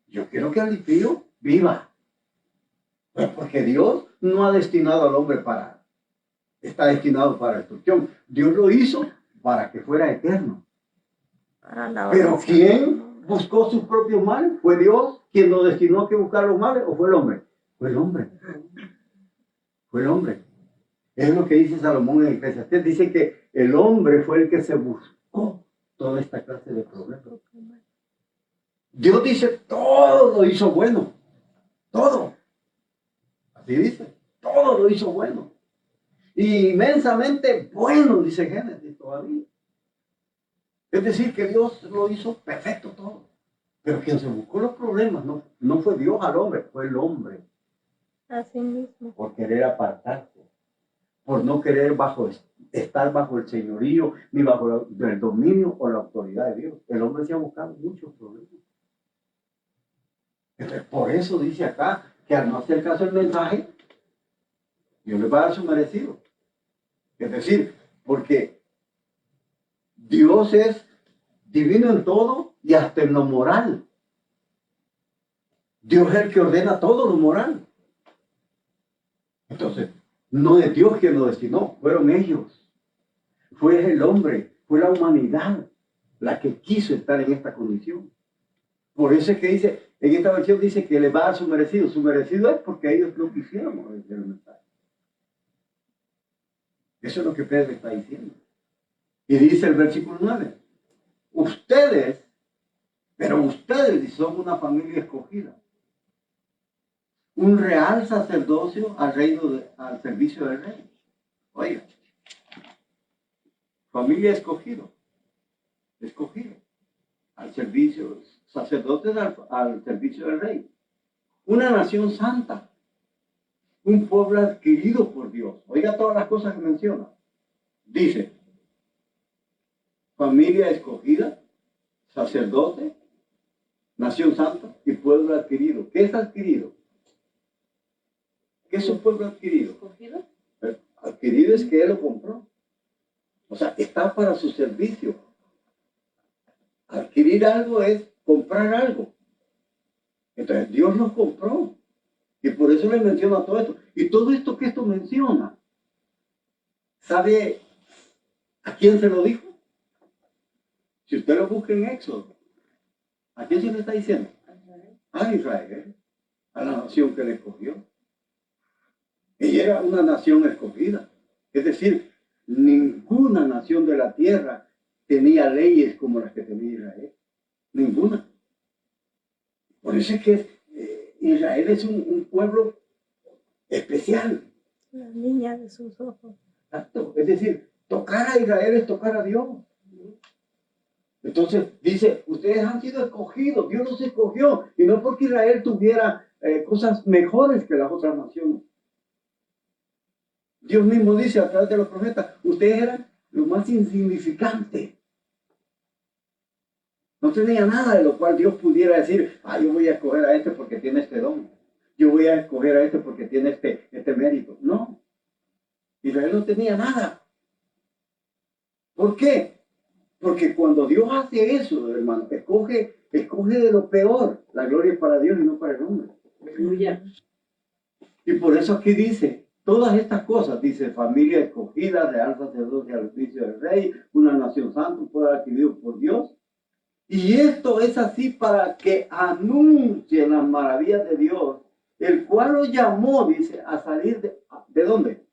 Yo quiero que el impío viva. Pues porque Dios no ha destinado al hombre está destinado para destrucción. Dios lo hizo para que fuera eterno. Pero ¿quién buscó sus propios males? ¿Fue Dios quien lo destinó a que buscar los males o fue el hombre? Fue el hombre. Fue el hombre. Es lo que dice Salomón en Eclesiastés. Dice que el hombre fue el que se buscó toda esta clase de problemas. Dios dice, todo lo hizo bueno. Todo. Así dice. Todo lo hizo bueno. Y inmensamente bueno, dice Génesis todavía. Es decir, que Dios lo hizo perfecto todo. Pero quien se buscó los problemas no fue Dios al hombre, fue el hombre. Así mismo. por querer apartarse, por no querer estar bajo el señorío, ni bajo el dominio o la autoridad de Dios. El hombre se ha buscado muchos problemas. Entonces, por eso dice acá que al no hacer caso del mensaje, Dios le va a dar su merecido. Es decir, porque Dios es divino en todo y hasta en lo moral. Dios es el que ordena todo lo moral. Entonces, no es Dios quien lo destinó, fueron ellos. Fue el hombre, fue la humanidad la que quiso estar en esta condición. Por eso es que dice, en esta versión dice que le va a dar su merecido. Su merecido es porque ellos no quisieron obedecer el mensaje. Eso es lo que Pedro está diciendo. Y dice el versículo 9, ustedes, pero ustedes son una familia escogida, un real sacerdocio al servicio del rey. Oiga, familia escogido, al servicio, sacerdotes al servicio del rey, una nación santa, un pueblo adquirido por Dios. Oiga todas las cosas que menciona. Dice, familia escogida, sacerdote, nación santa y pueblo adquirido. ¿Qué es adquirido? ¿Qué es un pueblo adquirido? ¿Escogido? Adquirido es que él lo compró. O sea, está para su servicio. Adquirir algo es comprar algo. Entonces, Dios los compró. Y por eso le menciona todo esto. Y todo esto que esto menciona, ¿sabe a quién se lo dijo? Si usted lo busca en Éxodo, ¿a quién se le está diciendo? A Israel, a la nación que le escogió. Ella era una nación escogida. Es decir, ninguna nación de la tierra tenía leyes como las que tenía Israel. Ninguna. Por eso es que Israel es un pueblo especial. La niña de sus ojos. Exacto. Es decir, tocar a Israel es tocar a Dios. Entonces dice, ustedes han sido escogidos, Dios los escogió, y no porque Israel tuviera cosas mejores que las otras naciones. Dios mismo dice a través de los profetas, ustedes eran lo más insignificante. No tenía nada de lo cual Dios pudiera decir, yo voy a escoger a este porque tiene este don. Yo voy a escoger a este porque tiene este mérito. No. Israel no tenía nada. ¿Por qué? Porque cuando Dios hace eso, hermano, escoge de lo peor. La gloria es para Dios y no para el hombre. Aleluya. Y por eso aquí dice, todas estas cosas, dice, familia escogida, real sacerdocio al servicio del rey, una nación santa, un pueblo adquirido por Dios. Y esto es así para que anuncien las maravillas de Dios, el cual los llamó, dice, a salir ¿de dónde?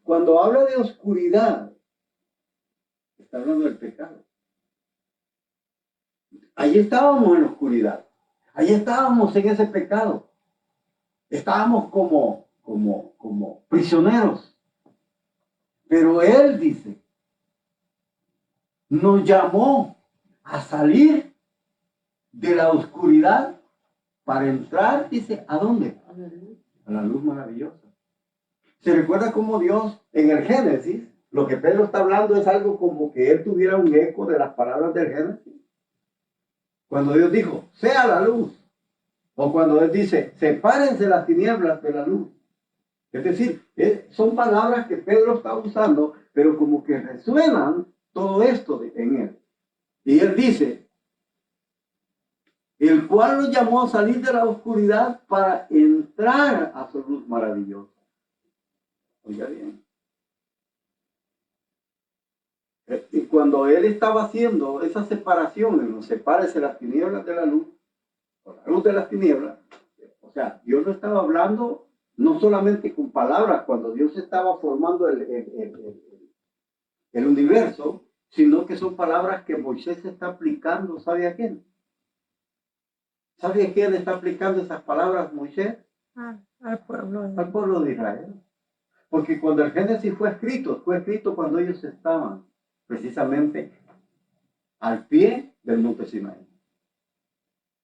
Cuando habla de oscuridad, está hablando del pecado. Ahí estábamos en la oscuridad. Ahí estábamos en ese pecado. Estábamos como prisioneros. Pero Él dice, nos llamó a salir de la oscuridad para entrar, dice, ¿a dónde? A la luz maravillosa. ¿Se recuerda cómo Dios, en el Génesis, lo que Pedro está hablando es algo como que él tuviera un eco de las palabras del Génesis? Cuando Dios dijo, sea la luz. O cuando Él dice, sepárense las tinieblas de la luz. Es decir, son palabras que Pedro está usando, pero como que resuenan todo esto en él. Y él dice, el cual nos llamó a salir de la oscuridad para entrar a su luz maravillosa. Oiga bien. Y cuando él estaba haciendo esa separación, sepárese las tinieblas de la luz, o la luz de las tinieblas, o sea, Dios no estaba hablando no solamente con palabras, cuando Dios estaba formando el universo, sino que son palabras que Moisés está aplicando, ¿sabe a quién? ¿Sabe a quién está aplicando esas palabras Moisés? Al pueblo. Al pueblo de Israel. Porque cuando el Génesis fue escrito cuando ellos estaban precisamente al pie del monte Sinaí.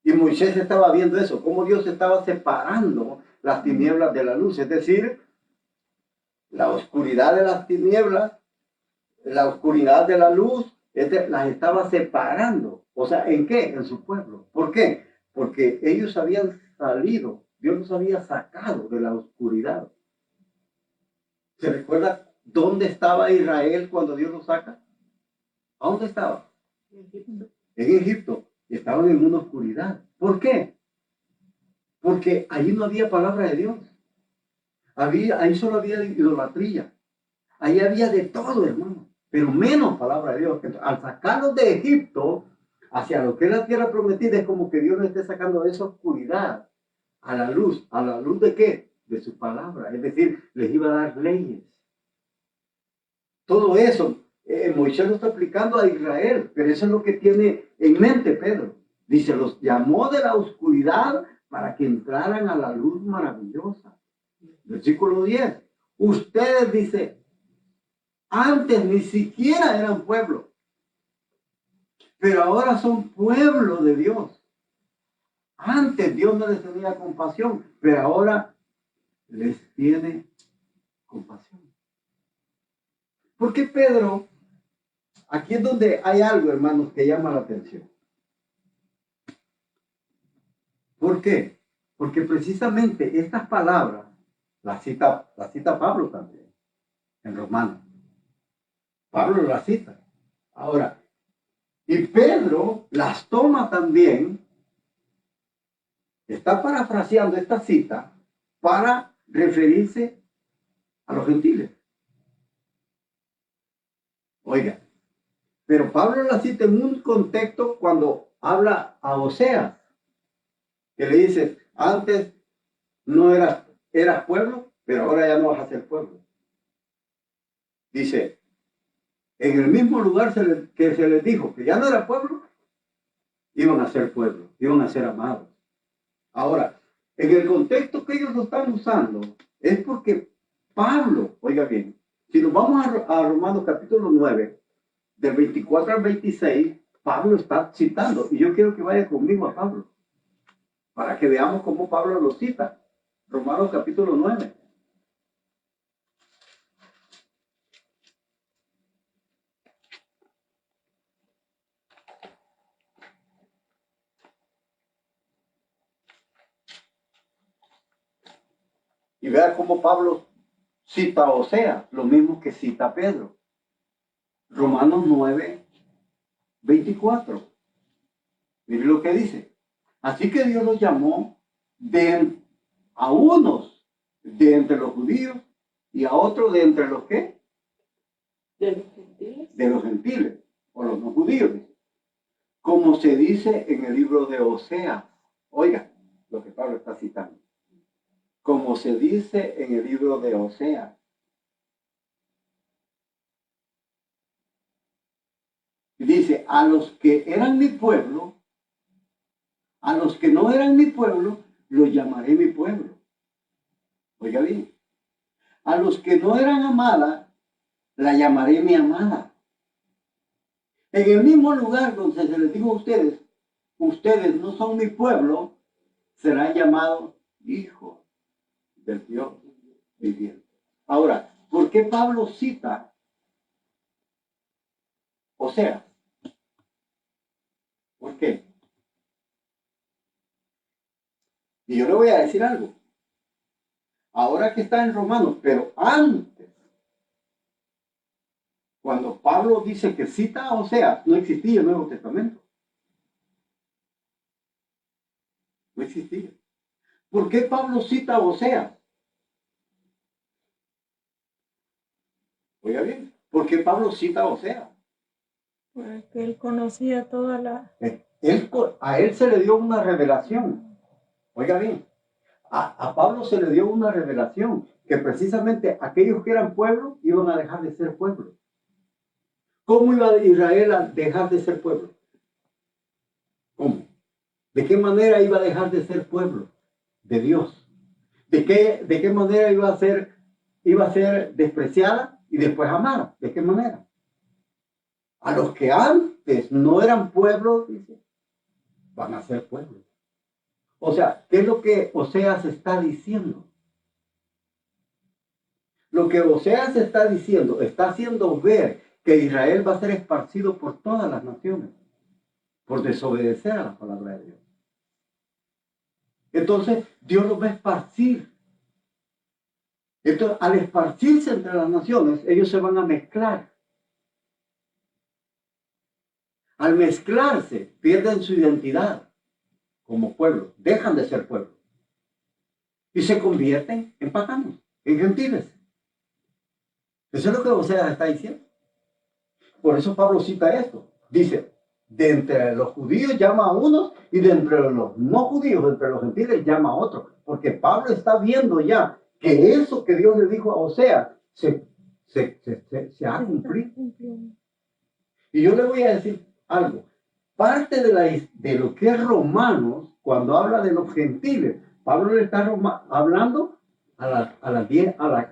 Y Moisés estaba viendo eso, cómo Dios estaba separando las tinieblas de la luz. Es decir, la oscuridad de las tinieblas, la oscuridad de la luz, las estaba separando. O sea, ¿en qué? En su pueblo. ¿Por qué? Porque ellos habían salido, Dios los había sacado de la oscuridad. ¿Se recuerda dónde estaba Israel cuando Dios los saca? ¿A dónde estaba? En Egipto. Estaban en una oscuridad. ¿Por qué? Porque allí no había palabra de Dios. Ahí solo había idolatría. Ahí había de todo, hermano, pero menos palabra de Dios. Al sacarlos de Egipto hacia lo que es la tierra prometida, es como que Dios nos esté sacando de esa oscuridad a la luz. ¿A la luz de qué? De su palabra. Es decir, les iba a dar leyes. Todo eso, Moisés lo está aplicando a Israel, pero eso es lo que tiene en mente Pedro. Dice, los llamó de la oscuridad para que entraran a la luz maravillosa. Versículo 10. Ustedes, dice, antes ni siquiera eran pueblo, pero ahora son pueblo de Dios. Antes Dios no les tenía compasión, pero ahora les tiene compasión. ¿Por qué Pedro? Aquí es donde hay algo, hermanos, que llama la atención. ¿Por qué? Porque precisamente estas palabras las cita Pablo también, en Romanos. Pablo las cita. Ahora, y Pedro las toma también, está parafraseando esta cita para referirse a los gentiles. Oiga, pero Pablo la cita en un contexto cuando habla a Oseas, que le dice, antes no eras pueblo, pero ahora ya no vas a ser pueblo. Dice, en el mismo lugar que se les dijo que ya no era pueblo, iban a ser pueblo, iban a ser amados. Ahora, en el contexto que ellos lo están usando, es porque Pablo, oiga bien, si nos vamos a Romanos capítulo 9, del 24 al 26, Pablo está citando, y yo quiero que vaya conmigo a Pablo, para que veamos cómo Pablo lo cita. Romanos capítulo 9. Y vea cómo Pablo cita a Oseas, lo mismo que cita a Pedro. Romanos 9, 24. Mire lo que dice. Así que Dios los llamó a unos de entre los judíos y a otros de entre los ¿qué? De los gentiles. De los gentiles, o los no judíos. Como se dice en el libro de Oseas. Oiga, lo que Pablo está citando. Como se dice en el libro de Oseas. Dice, a los que eran mi pueblo, a los que no eran mi pueblo, los llamaré mi pueblo. Oiga bien, a los que no eran amada, la llamaré mi amada. En el mismo lugar donde se les dijo a ustedes no son mi pueblo, serán llamados hijos del Dios viviente. Ahora, ¿por qué Pablo cita Oseas? ¿Por qué? Y yo le voy a decir algo. Ahora que está en Romanos, pero antes, cuando Pablo dice que cita a Oseas, no existía el Nuevo Testamento. No existía. ¿Por qué Pablo cita a Oseas? Oiga bien, ¿por qué Pablo cita a Oseas? Porque él conocía toda la... A él se le dio una revelación. Oiga bien, a Pablo se le dio una revelación, que precisamente aquellos que eran pueblo iban a dejar de ser pueblo. ¿Cómo iba Israel a dejar de ser pueblo? ¿Cómo? ¿De qué manera iba a dejar de ser pueblo de Dios? ¿De qué manera iba a ser despreciada y después amada? ¿De qué manera? A los que antes no eran pueblo, dice, van a ser pueblo. O sea, ¿qué es lo que Oseas está diciendo? Lo que Oseas está diciendo, está haciendo ver que Israel va a ser esparcido por todas las naciones, por desobedecer a la palabra de Dios. Entonces, Dios los va a esparcir. Entonces, al esparcirse entre las naciones, ellos se van a mezclar. Al mezclarse, pierden su identidad como pueblo, dejan de ser pueblo y se convierten en paganos, en gentiles. Eso es lo que Oseas está diciendo. Por eso Pablo cita esto. Dice, de entre los judíos llama a unos y de entre los no judíos, de entre los gentiles llama a otros. Porque Pablo está viendo ya que eso que Dios le dijo a Oseas se ha cumplido. Y yo le voy a decir algo. Parte de lo que es Romanos, cuando habla de los gentiles, Pablo le está hablando a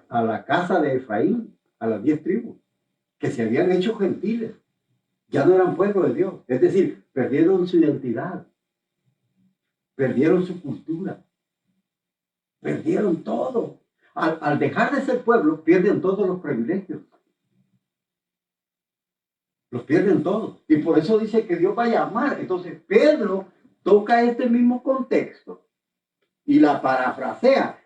la casa de Efraín, a las 10 tribus, que se habían hecho gentiles. Ya no eran pueblo de Dios. Es decir, perdieron su identidad, perdieron su cultura, perdieron todo. Al dejar de ser pueblo, pierden todos los privilegios. Los pierden todos. Y por eso dice que Dios va a llamar. Entonces, Pedro toca este mismo contexto y la parafrasea.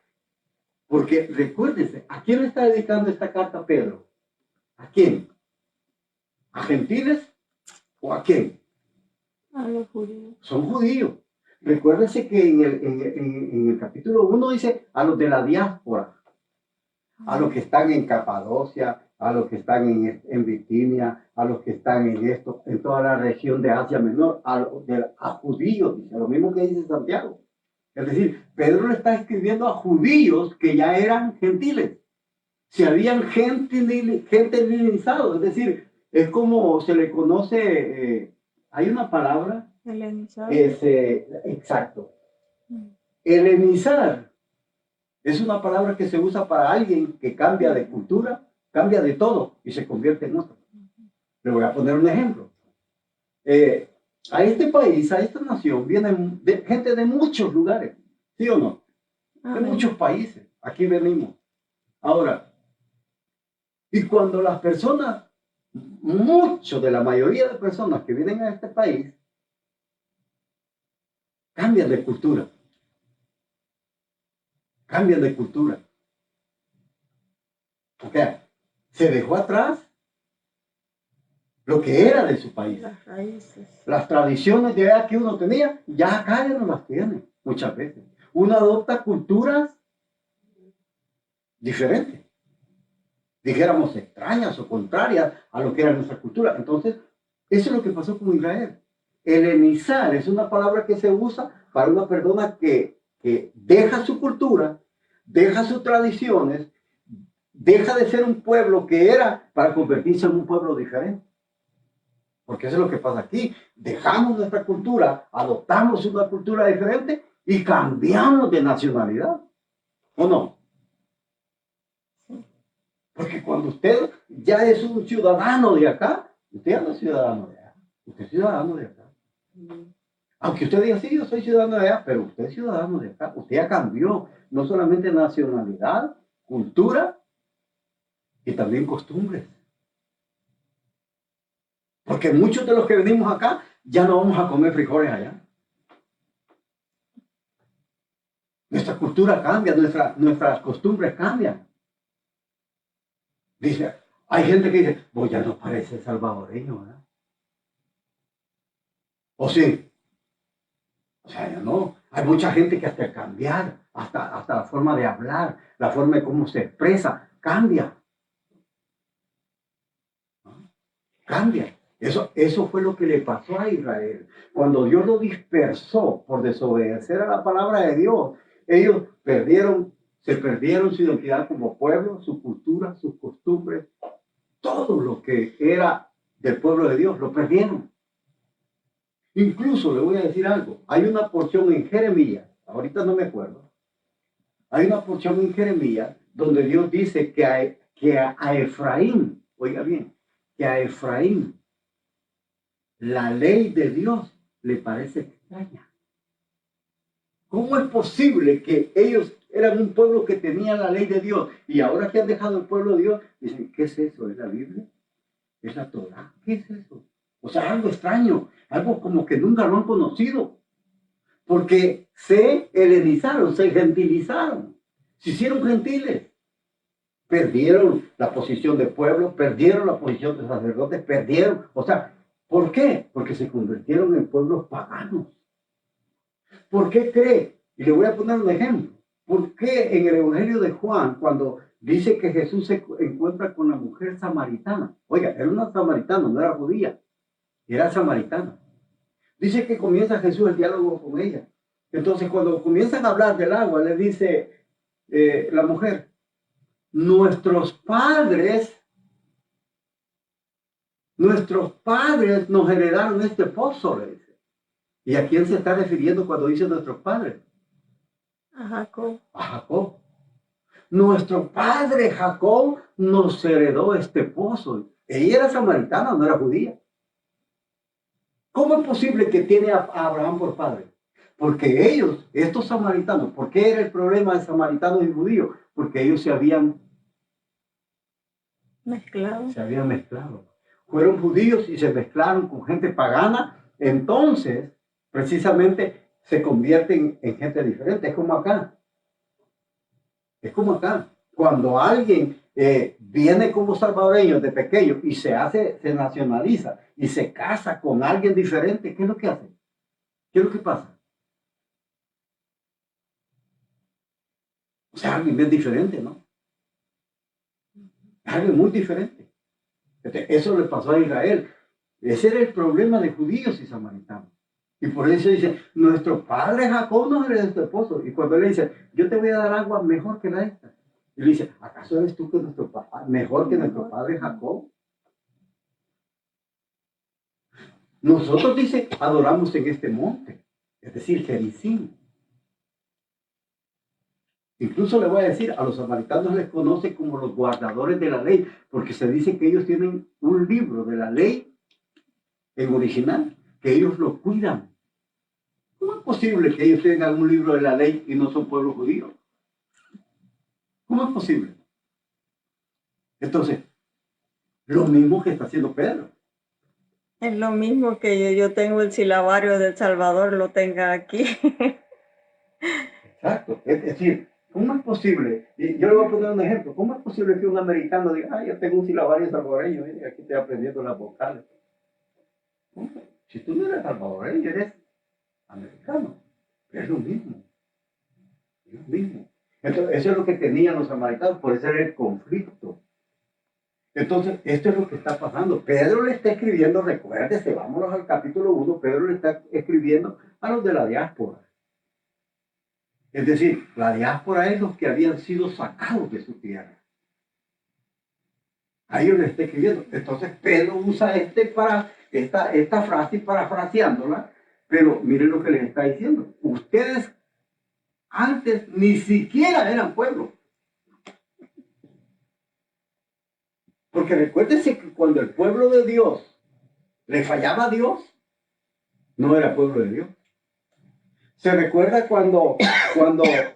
Porque recuérdese, ¿a quién le está dedicando esta carta Pedro? ¿A quién? ¿A gentiles o a quién? A los judíos. Son judíos. Recuérdese que en el capítulo 1 dice a los de la diáspora, a los que están en Capadocia, a los que están en Bitinia, a los que están en toda la región de Asia Menor, a judíos, dice lo mismo que dice Santiago. Es decir, Pedro le está escribiendo a judíos que ya eran gentiles, se habían gentilizado, es decir, es como se le conoce, hay una palabra, Helenizado. exacto. Helenizar es una palabra que se usa para alguien que cambia de cultura, cambia de todo y se convierte en otro. Le voy a poner un ejemplo. A este país, a esta nación, vienen gente de muchos lugares, ¿sí o no? De muchos países. Aquí venimos. Ahora, y cuando las personas, de la mayoría de personas que vienen a este país, cambian de cultura. Cambian de cultura. Porque se dejó atrás lo que era de su país. Las raíces. Las tradiciones de allá que uno tenía, ya acá ya no las tiene muchas veces. Uno adopta culturas diferentes, dijéramos extrañas o contrarias a lo que era nuestra cultura. Entonces, eso es lo que pasó con Israel. Helenizar es una palabra que se usa para una persona que deja su cultura, deja sus tradiciones, deja de ser un pueblo que era para convertirse en un pueblo diferente. Porque eso es lo que pasa aquí. Dejamos nuestra cultura, adoptamos una cultura diferente y cambiamos de nacionalidad. ¿O no? Porque cuando usted ya es un ciudadano de acá, usted ya no es ciudadano de allá. Usted es ciudadano de acá. Aunque usted diga, sí, yo soy ciudadano de allá, pero usted es ciudadano de acá. Usted ya cambió no solamente nacionalidad, cultura y también costumbres. Porque muchos de los que venimos acá ya no vamos a comer frijoles allá. Nuestra cultura cambia, nuestras costumbres cambian. Dice, hay gente que dice, vos ya no pareces salvadoreño, ¿verdad? ¿O sí? O sea, ya no. Hay mucha gente que hasta cambiar, hasta la forma de hablar, la forma de cómo se expresa, cambia. ¿No? Cambia. Eso fue lo que le pasó a Israel. Cuando Dios lo dispersó por desobedecer a la palabra de Dios, ellos se perdieron su identidad como pueblo, su cultura, sus costumbres, todo lo que era del pueblo de Dios, lo perdieron. Incluso le voy a decir algo, hay una porción en Jeremías, ahorita no me acuerdo, hay una porción en Jeremías donde Dios dice que a Efraín, oiga bien, que a Efraín la ley de Dios le parece extraña. ¿Cómo es posible que ellos eran un pueblo que tenía la ley de Dios y ahora que han dejado el pueblo de Dios, dicen, ¿qué es eso? ¿Es la Biblia? ¿Es la Torah? ¿Qué es eso? O sea, algo extraño, algo como que nunca lo han conocido, porque se helenizaron, se gentilizaron, se hicieron gentiles. Perdieron la posición de pueblo, perdieron la posición de sacerdotes, perdieron. O sea, ¿por qué? Porque se convirtieron en pueblos paganos. ¿Por qué cree? Y le voy a poner un ejemplo. ¿Por qué en el Evangelio de Juan, cuando dice que Jesús se encuentra con la mujer samaritana? Oiga, era una samaritana, no era judía, era samaritana. Dice que comienza Jesús el diálogo con ella. Entonces, cuando comienzan a hablar del agua, le dice la mujer, nuestros padres nos heredaron este pozo, le dice. ¿Y a quién se está refiriendo cuando dice nuestros padres? A Jacob. A Jacob. Nuestro padre Jacob nos heredó este pozo. Ella era samaritana, no era judía. ¿Cómo es posible que tiene a Abraham por padre? Porque ellos, estos samaritanos, ¿por qué era el problema de samaritanos y judíos? Porque ellos se habían mezclado. Fueron judíos y se mezclaron con gente pagana. Entonces, precisamente, se convierten en gente diferente. Es como acá. Cuando alguien viene como salvadoreño de pequeño y se nacionaliza y se casa con alguien diferente, ¿qué es lo que hace? ¿Qué es lo que pasa? O sea, alguien bien diferente, ¿no? Alguien muy diferente. Eso le pasó a Israel. Ese era el problema de judíos y samaritanos. Y por eso dice, nuestro padre Jacob nos heredó este pozo. Y cuando él le dice, yo te voy a dar agua mejor que la esta. Y le dice, ¿acaso eres tú que mejor que nuestro padre Jacob? Nosotros, dice, adoramos en este monte. Es decir, Gerizim. Incluso le voy a decir, a los samaritanos les conoce como los guardadores de la ley, porque se dice que ellos tienen un libro de la ley en original, que ellos lo cuidan. ¿Cómo es posible que ellos tengan un libro de la ley y no son pueblo judío? ¿Cómo es posible? Entonces, lo mismo que está haciendo Pedro. Es lo mismo que yo tengo el silabario del Salvador, lo tenga aquí. Exacto. Es decir, ¿cómo es posible? Y yo le voy a poner un ejemplo. ¿Cómo es posible que un americano diga, yo tengo un silabario salvadoreño y aquí estoy aprendiendo las vocales? Si tú no eres salvadoreño, eres americano. Es lo mismo. Es lo mismo. Entonces, eso es lo que tenían los samaritanos, por eso era el conflicto. Entonces, esto es lo que está pasando. Pedro le está escribiendo, recuérdese, vámonos al capítulo 1, Pedro le está escribiendo a los de la diáspora. Es decir, la diáspora es los que habían sido sacados de su tierra. A ellos les está escribiendo. Entonces, Pedro usa esta frase parafraseándola, pero miren lo que les está diciendo. Ustedes antes ni siquiera eran pueblo. Porque recuérdense que cuando el pueblo de Dios le fallaba a Dios, no era pueblo de Dios. Se recuerda cuando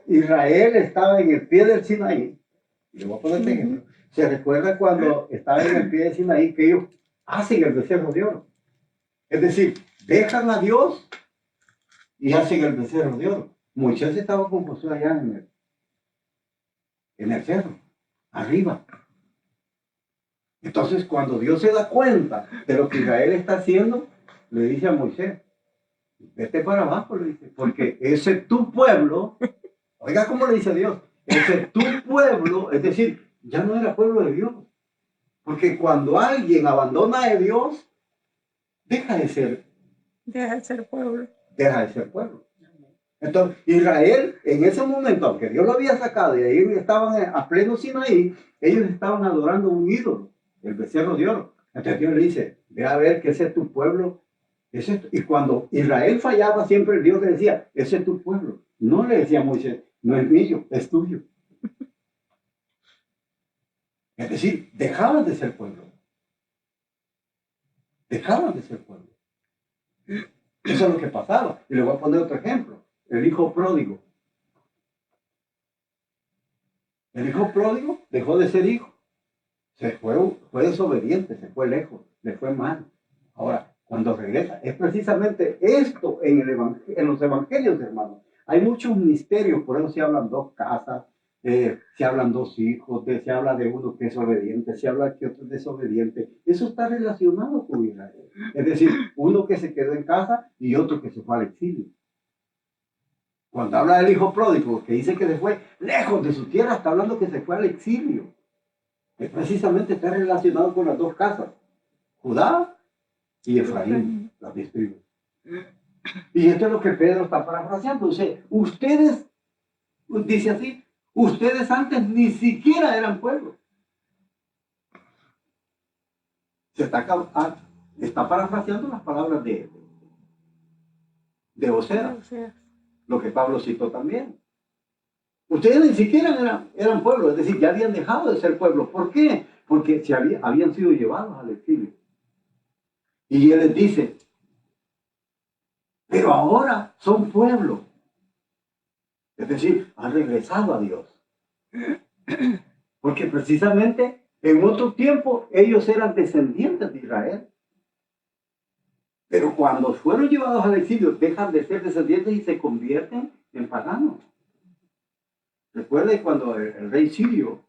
Israel estaba en el pie del Sinaí, y le voy a poner este ejemplo. Se recuerda cuando estaba en el pie del Sinaí que ellos hacen el becerro de oro. Es decir, dejan a Dios y hacen el becerro de oro. Moisés estaba con Josué allá en el cerro, arriba. Entonces, cuando Dios se da cuenta de lo que Israel está haciendo, le dice a Moisés, vete para abajo, le dice, porque ese tu pueblo, oiga cómo le dice Dios, ese tu pueblo, es decir, ya no era pueblo de Dios. Porque cuando alguien abandona a Dios, deja de ser pueblo. Deja de ser pueblo. Entonces, Israel, en ese momento, aunque Dios lo había sacado y ahí estaban a pleno Sinaí, ellos estaban adorando un ídolo, el becerro de oro. Entonces Dios le dice, ve a ver que ese es tu pueblo. Y cuando Israel fallaba, siempre Dios le decía, ese es tu pueblo. No le decía a Moisés, no es mío, es tuyo. Es decir, dejaban de ser pueblo. Dejaban de ser pueblo. Eso es lo que pasaba. Y le voy a poner otro ejemplo. el hijo pródigo. El hijo pródigo dejó de ser hijo. Fue desobediente, se fue lejos, le fue mal. Ahora, cuando regresa, es precisamente esto en los evangelios, hermanos. Hay muchos misterios, por eso se hablan dos casas, se hablan dos hijos, se habla de uno que es obediente, se habla que otro es desobediente. Eso está relacionado con Israel. Es decir, uno que se quedó en casa y otro que se fue al exilio. Cuando habla del hijo pródigo, que dice que se fue lejos de su tierra, está hablando que se fue al exilio. Que precisamente está relacionado con las dos casas, Judá y Efraín, las 10 tribus. Y esto es lo que Pedro está parafraseando. O sea, ustedes, dice así, ustedes antes ni siquiera eran pueblo. Está parafraseando las palabras de Osea, lo que Pablo citó también. Ustedes ni siquiera eran pueblo, es decir, ya habían dejado de ser pueblo. ¿Por qué? Porque habían sido llevados al exilio. Y él les dice, pero ahora son pueblo. Es decir, han regresado a Dios. Porque precisamente en otro tiempo ellos eran descendientes de Israel. Pero cuando fueron llevados al exilio, dejan de ser descendientes y se convierten en paganos. Recuerde cuando el rey sirio,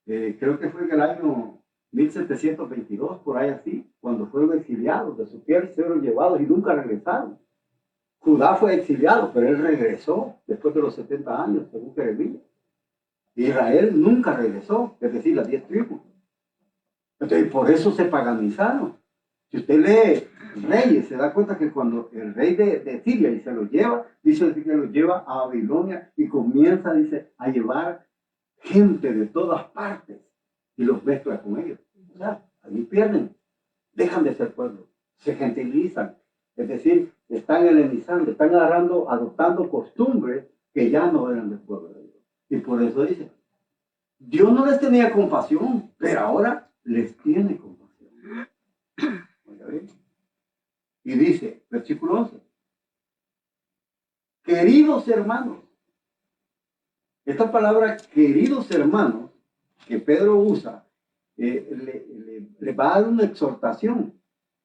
creo que fue en el año 1722, por ahí así, cuando fueron exiliados de su tierra y fueron llevados y nunca regresaron. Judá fue exiliado, pero él regresó después de los 70 años, según Jeremías. Israel nunca regresó, es decir, las 10 tribus. Entonces, por eso se paganizaron. Si usted lee Reyes, se da cuenta que cuando el rey de Siria y se lo lleva, dice que lo lleva a Babilonia y comienza, dice, a llevar gente de todas partes y los mezcla con ellos. O sea, ahí pierden, dejan de ser pueblo, se gentilizan. Es decir, están helenizando, están adoptando costumbres que ya no eran del pueblo de Dios. Y por eso dice, Dios no les tenía compasión, pero ahora les tiene compasión. Oiga bien. Y dice, versículo 11, queridos hermanos, esta palabra queridos hermanos que Pedro usa, le va a dar una exhortación.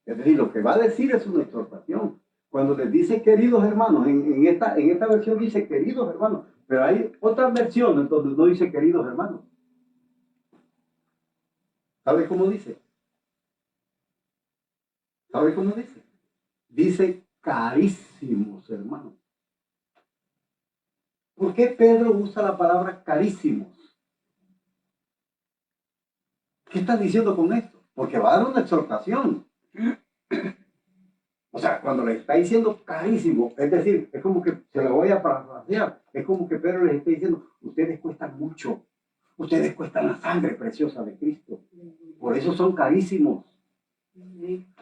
Es decir, lo que va a decir es una exhortación. Cuando les dice queridos hermanos, en esta versión dice queridos hermanos, pero hay otras versiones donde no dice queridos hermanos. ¿Sabe cómo dice? ¿Sabe cómo dice? Dice carísimos hermanos. ¿Por qué Pedro usa la palabra carísimos? ¿Qué está diciendo con esto? Porque va a dar una exhortación. O sea, cuando le está diciendo carísimo, es decir, es como que, se lo voy a parafrasear, es como que Pedro les está diciendo, ustedes cuestan mucho, ustedes cuestan la sangre preciosa de Cristo, por eso son carísimos.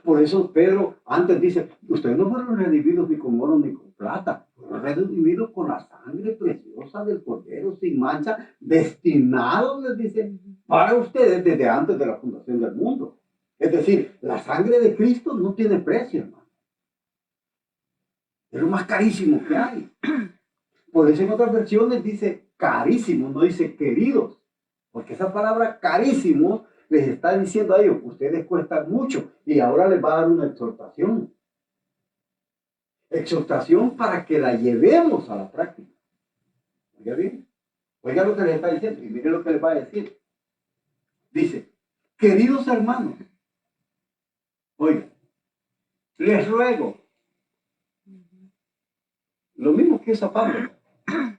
Por eso Pedro antes dice, ustedes no fueron redimidos ni con oro ni con plata, fueron redimidos con la sangre preciosa del Cordero sin mancha, destinados, les dice, para ustedes desde antes de la fundación del mundo. Es decir, la sangre de Cristo no tiene precio, hermano. Es lo más carísimo que hay. Por eso en otras versiones dice carísimo, no dice queridos. Porque esa palabra carísimo les está diciendo a ellos, ustedes cuestan mucho. Y ahora les va a dar una exhortación. Exhortación para que la llevemos a la práctica. Oiga bien. Oiga lo que les está diciendo y mire lo que les va a decir. Dice, queridos hermanos, oiga, les ruego. Lo mismo que usa Pablo.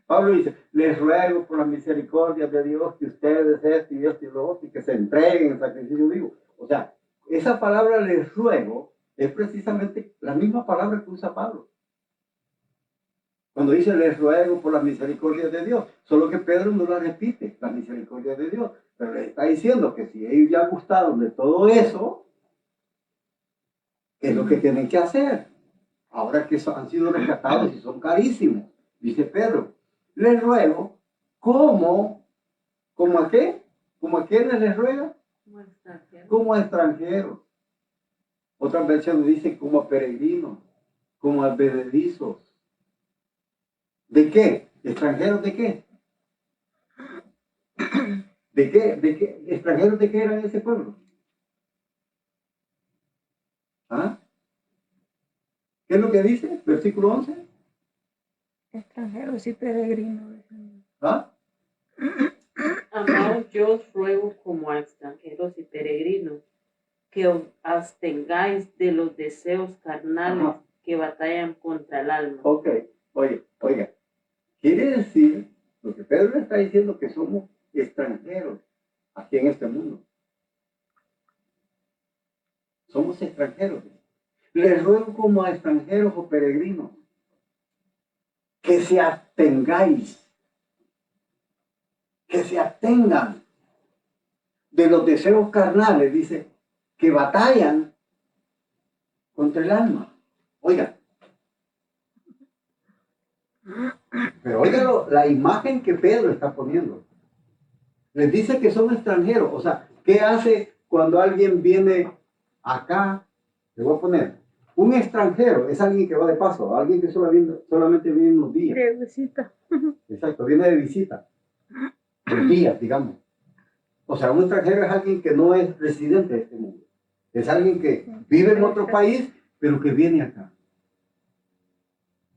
Pablo dice, les ruego por la misericordia de Dios que ustedes esto y esto y lo otro, y que se entreguen en sacrificio vivo. O sea, esa palabra les ruego es precisamente la misma palabra que usa Pablo. Cuando dice les ruego por la misericordia de Dios, solo que Pedro no la repite, la misericordia de Dios, pero le está diciendo que si ellos ya gustaron de todo eso, ¿qué es lo que tienen que hacer? Ahora que han sido rescatados y son carísimos, dice Pedro, les ruego, ¿cómo a qué? ¿Cómo a quiénes les ruega? Como a extranjeros. Otras versiones dicen como a peregrinos, como a advenedizos. ¿De qué? ¿Extranjeros de qué? ¿De qué? ¿De qué? ¿Extranjeros de qué eran ese pueblo? ¿Ah? ¿Qué es lo que dice? Versículo 11. Extranjeros y peregrinos. ¿Ah? Amados, yo os ruego como a extranjeros y peregrinos, que os abstengáis de los deseos carnales Ajá. que batallan contra el alma. Ok, oiga. Quiere decir, lo que Pedro está diciendo, que somos extranjeros aquí en este mundo. Somos extranjeros. Les ruego como a extranjeros o peregrinos que se abstengáis, que se abstengan de los deseos carnales, dice, que batallan contra el alma. Oiga, pero oiga la imagen que Pedro está poniendo. Les dice que son extranjeros. O sea, ¿qué hace cuando alguien viene acá? Le voy a poner. Un extranjero es alguien que va de paso, alguien que solamente viene unos días. De visita. Exacto, viene de visita. Por días, digamos. O sea, un extranjero es alguien que no es residente de este mundo. Es alguien que vive en otro país, pero que viene acá.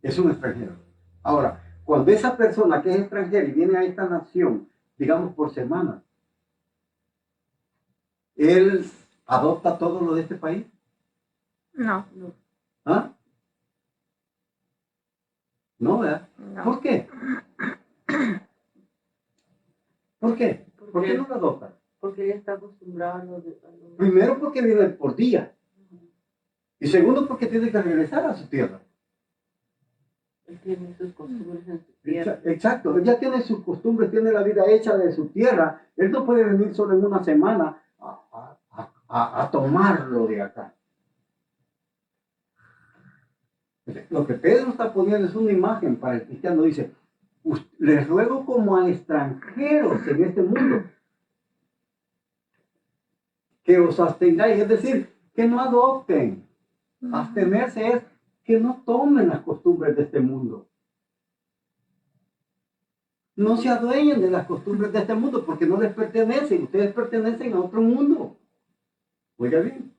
Es un extranjero. Ahora, cuando esa persona que es extranjera y viene a esta nación, digamos por semana, él adopta todo lo de este país. No. ¿Ah? No, ¿verdad? No. ¿Por qué? ¿Por qué? ¿Por qué no lo adopta? Porque él está acostumbrado a los... Primero porque vive por día. Y segundo porque tiene que regresar a su tierra. Él tiene sus costumbres en su tierra. Exacto, él ya tiene sus costumbres, tiene la vida hecha de su tierra. Él no puede venir solo en una semana a tomarlo de acá. Lo que Pedro está poniendo es una imagen para el cristiano. Dice, les ruego como a extranjeros en este mundo que os abstengáis, es decir, que no adopten. Abstenerse es que no tomen las costumbres de este mundo. No se adueñen de las costumbres de este mundo porque no les pertenecen. Ustedes pertenecen a otro mundo. Oiga bien.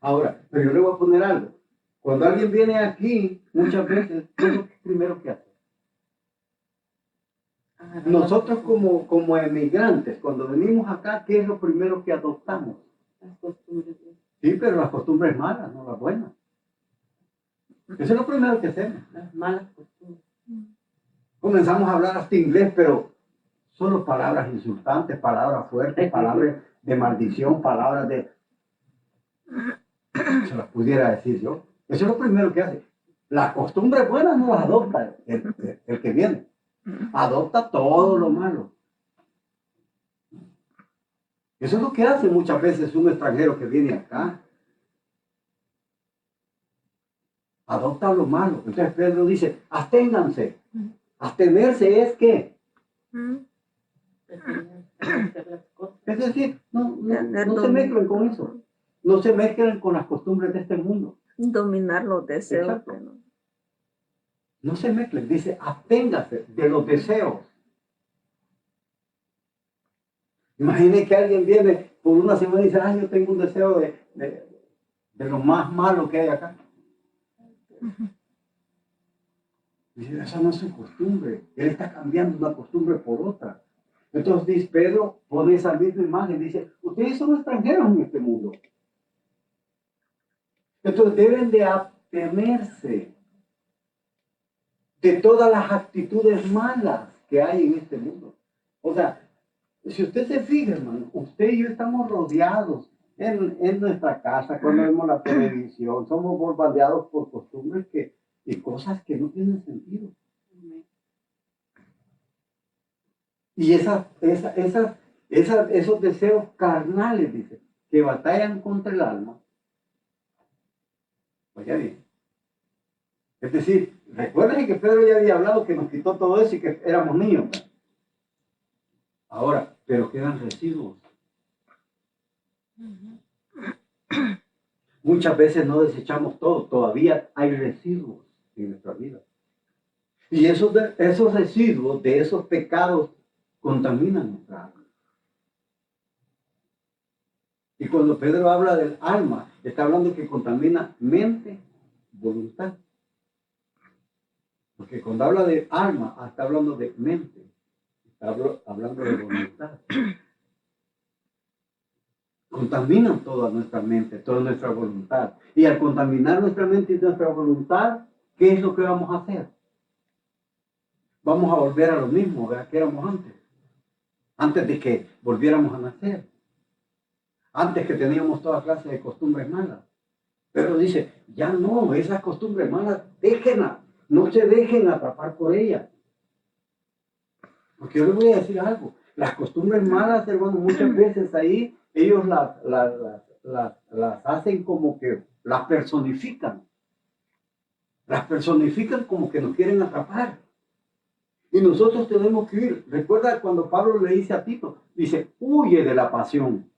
Ahora, pero yo le voy a poner algo. Cuando alguien viene aquí, muchas veces, ¿qué es lo primero que hace? Nosotros como emigrantes, cuando venimos acá, ¿qué es lo primero que adoptamos? Las costumbres. Sí, pero las costumbres malas, no las buenas. Eso es lo primero que hacemos. Las malas costumbres. Comenzamos a hablar hasta inglés, pero solo palabras insultantes, palabras fuertes, palabras de maldición, palabras de... Se las pudiera decir yo. Eso es lo primero que hace. Las costumbres buenas no las adopta el que viene. Adopta todo lo malo. Eso es lo que hace muchas veces un extranjero que viene acá. Adopta lo malo. Entonces Pedro dice, absténganse. Abstenerse es ¿qué? Es decir, no se mezclen con eso. No se mezclen con las costumbres de este mundo. Dominar los deseos. Exacto. No se mezclen. Dice, absténgase de los deseos. Imagine que alguien viene por una semana y dice, yo tengo un deseo de lo más malo que hay acá. Dice, esa no es su costumbre. Él está cambiando una costumbre por otra. Entonces dice Pedro, pone esa misma imagen, dice, ustedes son extranjeros en este mundo. Entonces deben de abstenerse de todas las actitudes malas que hay en este mundo. O sea, si usted se fija, hermano, usted y yo estamos rodeados en nuestra casa, cuando vemos la televisión, somos bombardeados por costumbres y cosas que no tienen sentido. Y esos deseos carnales, dice, que batallan contra el alma. Oiga bien. Es decir, recuerden que Pedro ya había hablado que nos quitó todo eso y que éramos niños. Ahora, pero quedan residuos. Muchas veces no desechamos todo, todavía hay residuos en nuestra vida. Y esos residuos de esos pecados contaminan nuestra alma. Y cuando Pedro habla del alma, está hablando que contamina mente, voluntad. Porque cuando habla de alma, está hablando de mente, está hablando de voluntad. Contaminan toda nuestra mente, toda nuestra voluntad. Y al contaminar nuestra mente y nuestra voluntad, ¿qué es lo que vamos a hacer? Vamos a volver a lo mismo, ¿verdad? Que éramos antes de que volviéramos a nacer, antes que teníamos toda clase de costumbres malas. Pero dice, ya no, esas costumbres malas, déjenlas, no se dejen atrapar por ellas. Porque yo les voy a decir algo, las costumbres malas, hermano, muchas veces ahí, ellos las hacen como que las personifican como que nos quieren atrapar. Y nosotros tenemos que ir. Recuerda cuando Pablo le dice a Tito, dice, huye de la pasión.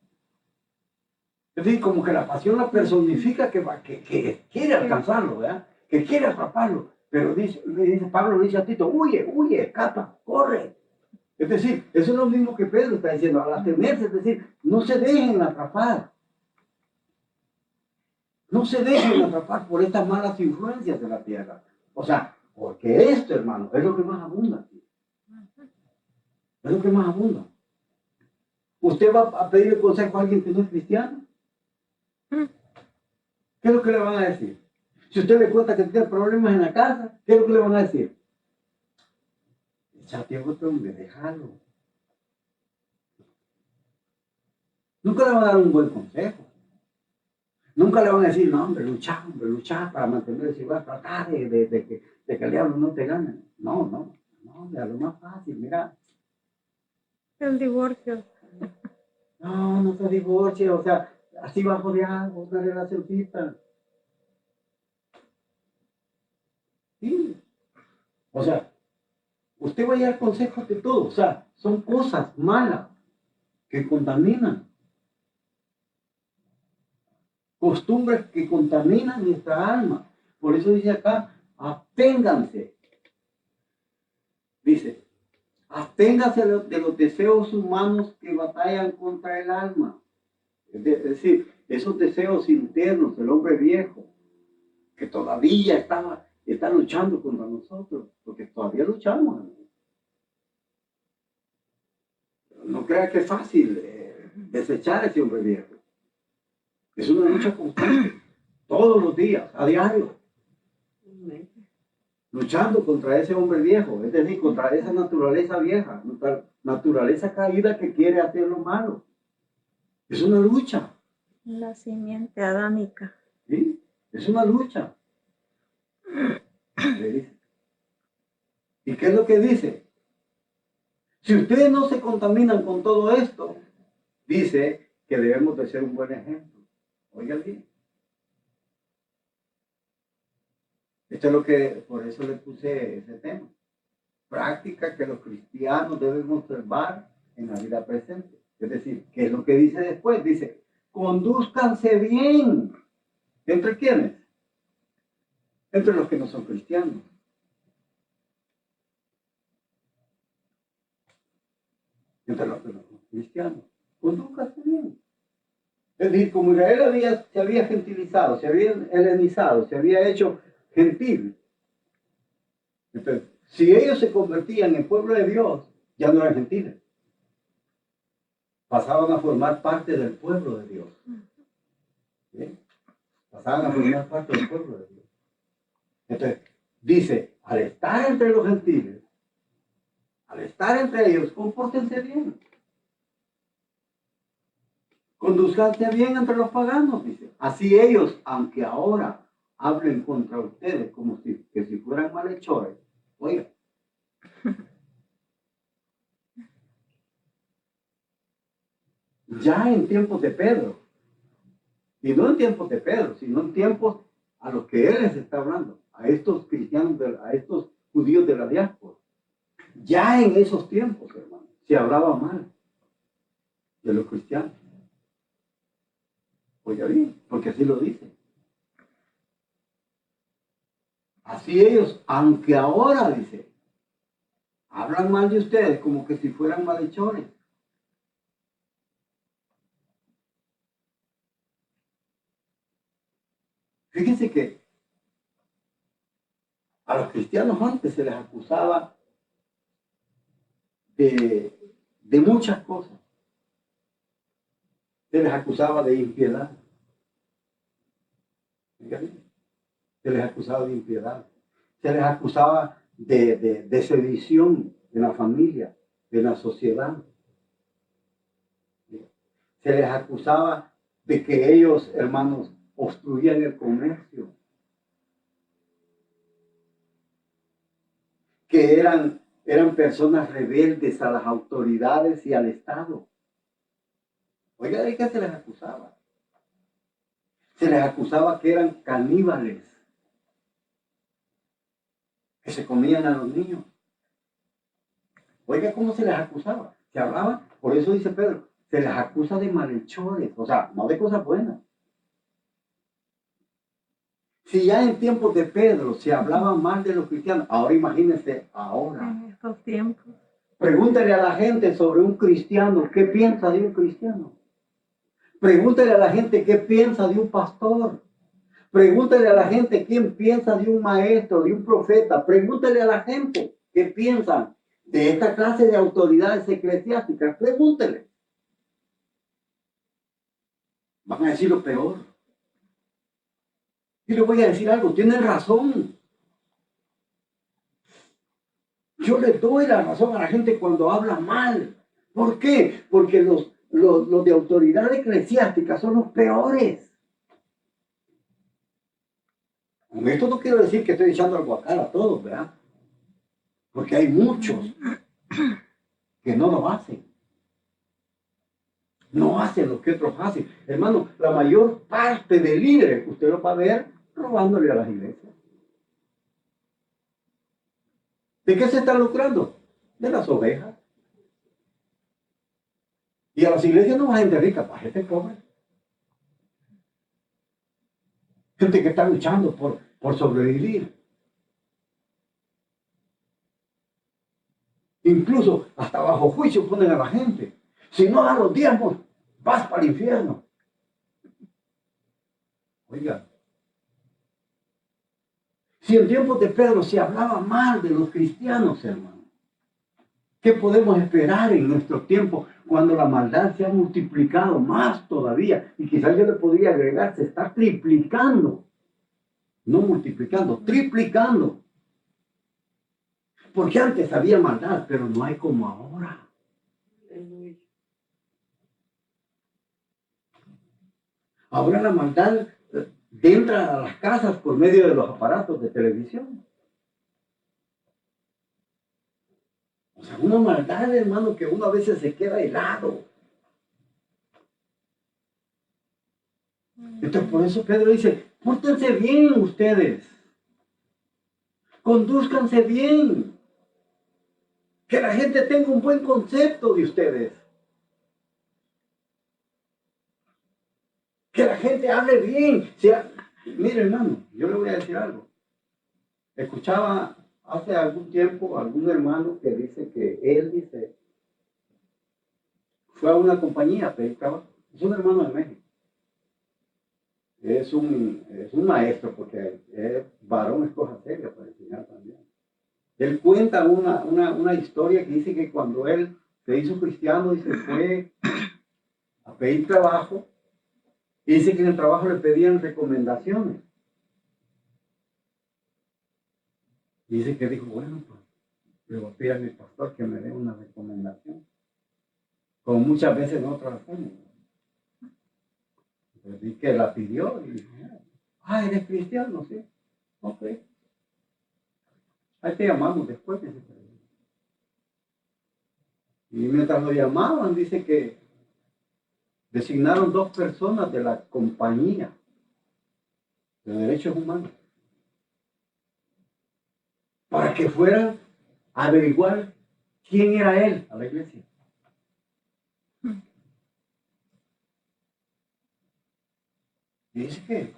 Es decir, como que la pasión la personifica que quiere alcanzarlo, ¿verdad? Que quiere atraparlo. Pero Pablo le dice a Tito, huye, escapa, corre. Es decir, eso es lo mismo que Pedro está diciendo, al abstenerse, es decir, no se dejen atrapar. No se dejen atrapar por estas malas influencias de la tierra. O sea, porque esto, hermano, es lo que más abunda aquí. Es lo que más abunda. ¿Usted va a pedirle consejo a alguien que no es cristiano? ¿Qué es lo que le van a decir? Si usted le cuenta que tiene problemas en la casa, ¿qué es lo que le van a decir? Échate a otro hombre, déjalo. Nunca le van a dar un buen consejo. Nunca le van a decir, no, hombre, lucha para mantenerse igual, tratar de que el diablo no te gane. No, a lo más fácil, mira. El divorcio. No se divorcie, o sea, así bajo de algo, una relacioncita. Sí. O sea, usted va a dar consejos de todo, o sea, son cosas malas que contaminan. Costumbres que contaminan nuestra alma. Por eso dice acá, absténganse. Dice, absténganse de los deseos humanos que batallan contra el alma. Es decir, esos deseos internos del hombre viejo, que todavía está luchando contra nosotros, porque todavía luchamos. No crea que es fácil desechar ese hombre viejo. Es una lucha constante, todos los días, a diario. Luchando contra ese hombre viejo, es decir, contra esa naturaleza vieja, nuestra naturaleza caída que quiere hacer lo malo. Es una lucha. La simiente adámica. ¿Sí? Es una lucha. ¿Y qué es lo que dice? Si ustedes no se contaminan con todo esto, dice que debemos de ser un buen ejemplo. Oigan bien. Esto es lo que, por eso le puse ese tema. Práctica que los cristianos deben observar en la vida presente. Es decir, ¿qué es lo que dice después? Dice, condúzcanse bien. ¿Entre quiénes? Entre los que no son cristianos. Entre los que no son cristianos. Condúzcanse bien. Es decir, como Israel se había gentilizado, se había helenizado, se había hecho gentil. Entonces, si ellos se convertían en pueblo de Dios, ya no eran gentiles. Pasaban a formar parte del pueblo de Dios. ¿Sí? Pasaban a formar parte del pueblo de Dios. Entonces, dice, al estar entre los gentiles, al estar entre ellos, compórtense bien. Conduzcanse bien entre los paganos, dice. Así ellos, aunque ahora hablen contra ustedes como si fueran malhechores, oigan. Ya en tiempos de Pedro, y no en tiempos de Pedro, sino en tiempos a los que él les está hablando, a estos cristianos, a estos judíos de la diáspora. Ya en esos tiempos, hermano, se hablaba mal de los cristianos. Oiga bien, porque así lo dice. Así ellos, aunque ahora, dice, hablan mal de ustedes como que si fueran malhechores. Fíjense que a los cristianos antes se les acusaba de muchas cosas. Se les acusaba de impiedad. Se les acusaba de impiedad. Se les acusaba de sedición en la familia, en la sociedad. Se les acusaba de que ellos, hermanos, obstruían el comercio. Que eran personas rebeldes a las autoridades y al Estado. Oiga, ¿de qué se les acusaba? Se les acusaba que eran caníbales, que se comían a los niños. Oiga, ¿cómo se les acusaba? Se hablaba, por eso dice Pedro, se les acusa de malhechores, o sea, no de cosas buenas. Si ya en tiempos de Pedro se hablaba mal de los cristianos, ahora imagínense ahora. En estos tiempos. Pregúntele a la gente sobre un cristiano, ¿qué piensa de un cristiano? Pregúntele a la gente qué piensa de un pastor. Pregúntele a la gente quién piensa de un maestro, de un profeta. Pregúntele a la gente qué piensan de esta clase de autoridades eclesiásticas. Pregúntele. Van a decir lo peor. Y les voy a decir algo, tienen razón. Yo le doy la razón a la gente cuando habla mal. ¿Por qué? Porque los de autoridad eclesiástica son los peores. Con esto no quiero decir que estoy echando al guacal a todos, ¿verdad? Porque hay muchos que no lo hacen. No hacen lo que otros hacen. Hermano, la mayor parte de líderes, usted lo va a ver robándole a las iglesias. ¿De qué se están lucrando? De las ovejas. Y a las iglesias no va gente rica, para gente pobre. Gente que está luchando por sobrevivir. Incluso hasta bajo juicio ponen a la gente. Si no das los diezmos, vas para el infierno. Oiga, si en tiempos de Pedro se hablaba mal de los cristianos, hermano, ¿qué podemos esperar en nuestros tiempos cuando la maldad se ha multiplicado más todavía? Y quizás yo le podría agregar, se está triplicando. No multiplicando, triplicando. Porque antes había maldad, pero no hay como ahora. Ahora la maldad entra a las casas por medio de los aparatos de televisión. O sea, una maldad, hermano, que uno a veces se queda helado. Entonces, por eso Pedro dice, pórtense bien ustedes. Condúzcanse bien. Que la gente tenga un buen concepto de ustedes. Que la gente hable bien. Mire, hermano, yo le voy a decir algo. Escuchaba hace algún tiempo algún hermano que dice que él fue a una compañía a pedir trabajo. Es un hermano de México. Es un maestro porque es varón, es cosa seria para enseñar también. Él cuenta una historia que dice que cuando él se hizo cristiano y se fue a pedir trabajo, dice que en el trabajo le pedían recomendaciones. Dice que dijo, bueno, pues le voy a pedir a mi pastor que me dé una recomendación. Como muchas veces nosotros hacemos. Entonces, que la pidió y dijo, ¿eres cristiano? Sí. Ok. Ahí te llamamos después. Y mientras lo llamaban, dice que designaron 2 personas de la compañía de derechos humanos para que fueran a averiguar quién era él a la iglesia. Y dice que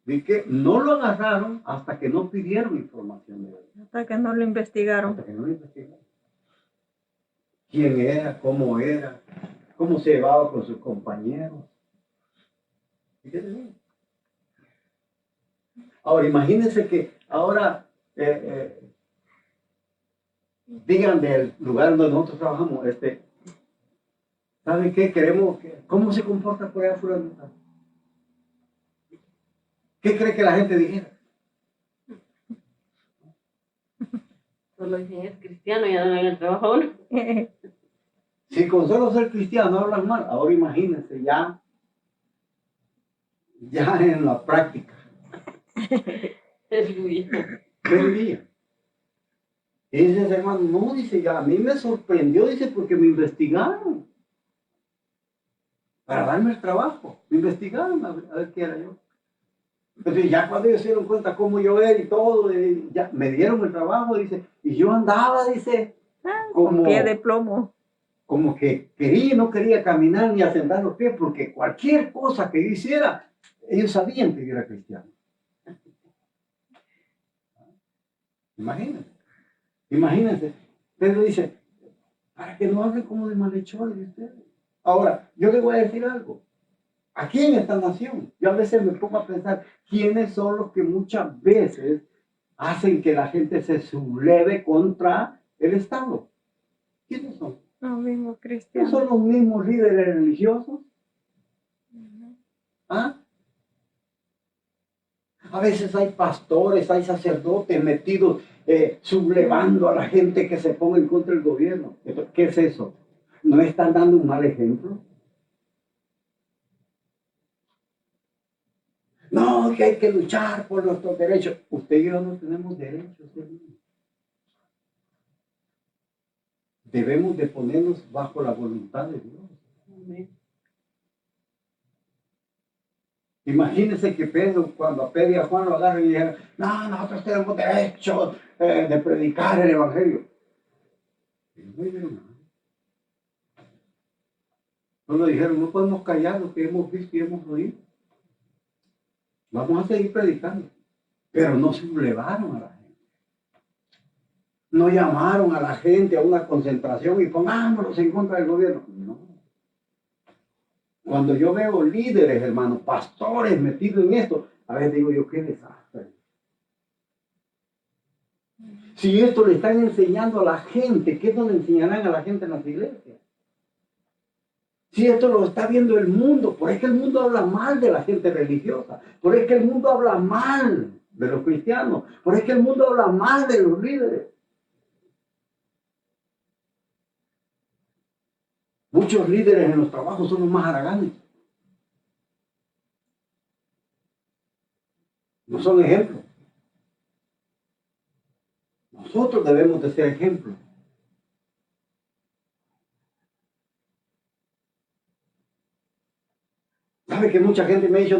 Vi que no lo agarraron hasta que no pidieron información de él. Hasta que no lo investigaron. Hasta que no lo investigaron. ¿Quién era? ¿Cómo se llevaba con sus compañeros? ¿Y qué te digo? Ahora, imagínense que ahora digan del lugar donde nosotros trabajamos, ¿saben qué? ¿Cómo se comporta por allá fulanita? ¿Qué cree que la gente dijera? Solo dicen es cristiano, ya no en el trabajo uno. Si con solo ser cristiano hablan mal, ahora imagínense ya en la práctica. Aleluya. ¿Qué día? Y dice ese hermano, no, dice, ya a mí me sorprendió, dice, porque me investigaron. Para darme el trabajo. Me investigaron a ver qué era yo. Entonces ya cuando ellos se dieron cuenta cómo yo era y todo, ya me dieron el trabajo, dice, y yo andaba, dice, Con pie de plomo. como que no quería caminar ni asentar los pies, porque cualquier cosa que yo hiciera, ellos sabían que yo era cristiano. Imagínense. Pedro dice, para que no hablen como de malhechores de ustedes. Ahora, yo les voy a decir algo. Aquí en esta nación, yo a veces me pongo a pensar, ¿quiénes son los que muchas veces hacen que la gente se subleve contra el Estado? ¿Quiénes son? Los mismos ¿No cristianos. son los mismos líderes religiosos? ¿Ah? A veces hay pastores, hay sacerdotes metidos sublevando a la gente que se ponga en contra del gobierno. ¿Qué es eso? ¿No están dando un mal ejemplo? No, que hay que luchar por nuestros derechos. Usted y yo no tenemos derechos, hermano. Debemos de ponernos bajo la voluntad de Dios. Amén. Imagínense que Pedro, cuando a Pedro y a Juan lo agarran y dijeron, no, nosotros tenemos derecho de predicar el evangelio. Y no dijeron nada. Solo dijeron, no podemos callar lo que hemos visto y hemos oído. Vamos a seguir predicando. Pero no sublevaron a la gente. No llamaron a la gente a una concentración y pongámonos en contra del gobierno. No. Cuando yo veo líderes, hermanos, pastores metidos en esto, a veces digo yo, qué desastre. Si esto le están enseñando a la gente, ¿qué no le enseñarán a la gente en las iglesias? Si esto lo está viendo el mundo, por eso que el mundo habla mal de la gente religiosa, por eso que el mundo habla mal de los cristianos, por eso que el mundo habla mal de los líderes. Muchos líderes en los trabajos son los más haraganes. No son ejemplos. Nosotros debemos de ser ejemplos. ¿Sabe que mucha gente me ha dicho,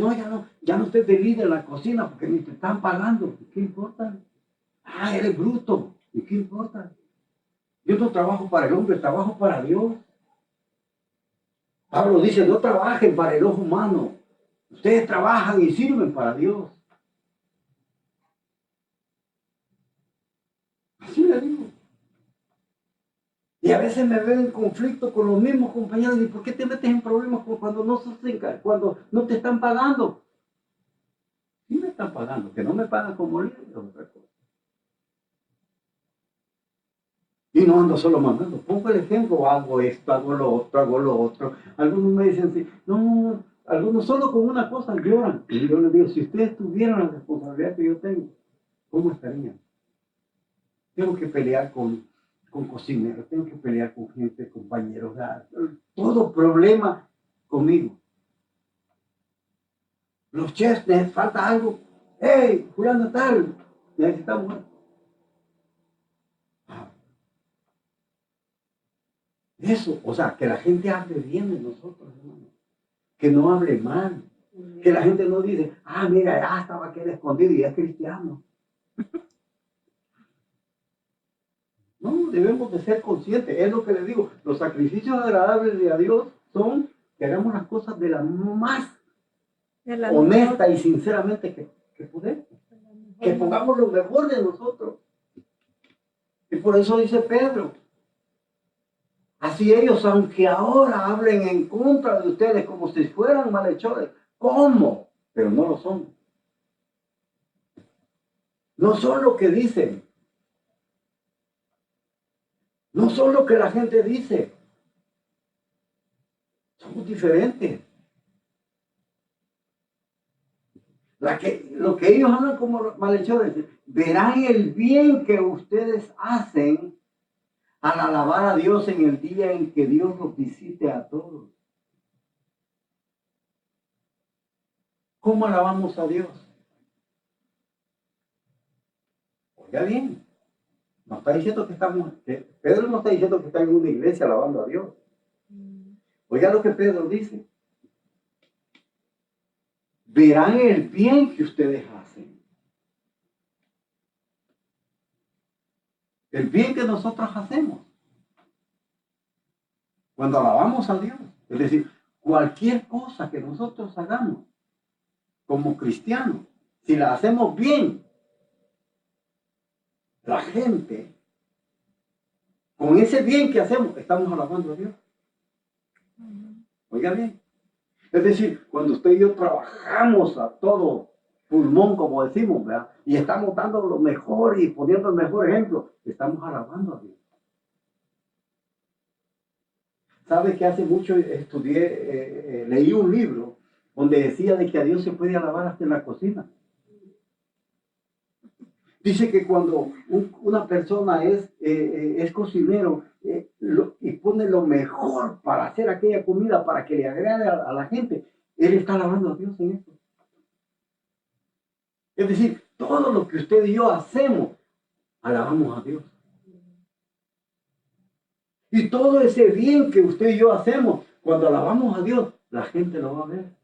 ya no estés de líder en la cocina porque ni te están pagando? ¿Qué importa? Eres bruto. ¿Y qué importa? Yo no trabajo para el hombre, trabajo para Dios. Pablo dice, no trabajen para el ojo humano. Ustedes trabajan y sirven para Dios. Así le digo. Y a veces me veo en conflicto con los mismos compañeros. ¿Y por qué te metes en problemas cuando no te están pagando? Sí me están pagando, que no me pagan como líder. Y no ando solo mandando. Pongo el ejemplo, hago esto, hago lo otro. Algunos me dicen así, no, algunos solo con una cosa lloran. Y yo les digo, si ustedes tuvieran la responsabilidad que yo tengo, ¿cómo estarían? Tengo que pelear con cocineros, tengo que pelear con gente, compañeros, todo problema conmigo. Los chefs, les falta algo. ¡Hey, fulano tal! Necesitamos. Eso, o sea, que la gente hable bien de nosotros, hermano. Que no hable mal. Que la gente no dice, mira, ya estaba aquel escondido y es cristiano. No, debemos de ser conscientes. Es lo que les digo. Los sacrificios agradables de a Dios son que hagamos las cosas de la más honesta y sinceramente que pongamos lo mejor de nosotros. Y por eso dice Pedro, así ellos, aunque ahora hablen en contra de ustedes como si fueran malhechores, ¿cómo? Pero no lo son. No son lo que dicen. No son lo que la gente dice. Somos diferentes. Lo que ellos hablan como malhechores, verán el bien que ustedes hacen al alabar a Dios en el día en que Dios los visite a todos. ¿Cómo alabamos a Dios? Oiga bien, no está diciendo Pedro no está diciendo que está en una iglesia alabando a Dios. Oiga lo que Pedro dice. Verán el bien que ustedes hacen. El bien que nosotros hacemos. Cuando alabamos a Dios. Es decir, cualquier cosa que nosotros hagamos como cristianos, si la hacemos bien, la gente, con ese bien que hacemos, estamos alabando a Dios. Oiga bien. Es decir, cuando usted y yo trabajamos a todo pulmón, como decimos, ¿verdad? Y estamos dando lo mejor y poniendo el mejor ejemplo, estamos alabando a Dios. ¿Sabe que hace mucho estudié, leí un libro donde decía de que a Dios se puede alabar hasta en la cocina? Dice que cuando una persona es cocinero y pone lo mejor para hacer aquella comida para que le agrade a la gente, él está alabando a Dios en eso. Es decir, todo lo que usted y yo hacemos, alabamos a Dios. Y todo ese bien que usted y yo hacemos, cuando alabamos a Dios, la gente lo va a ver.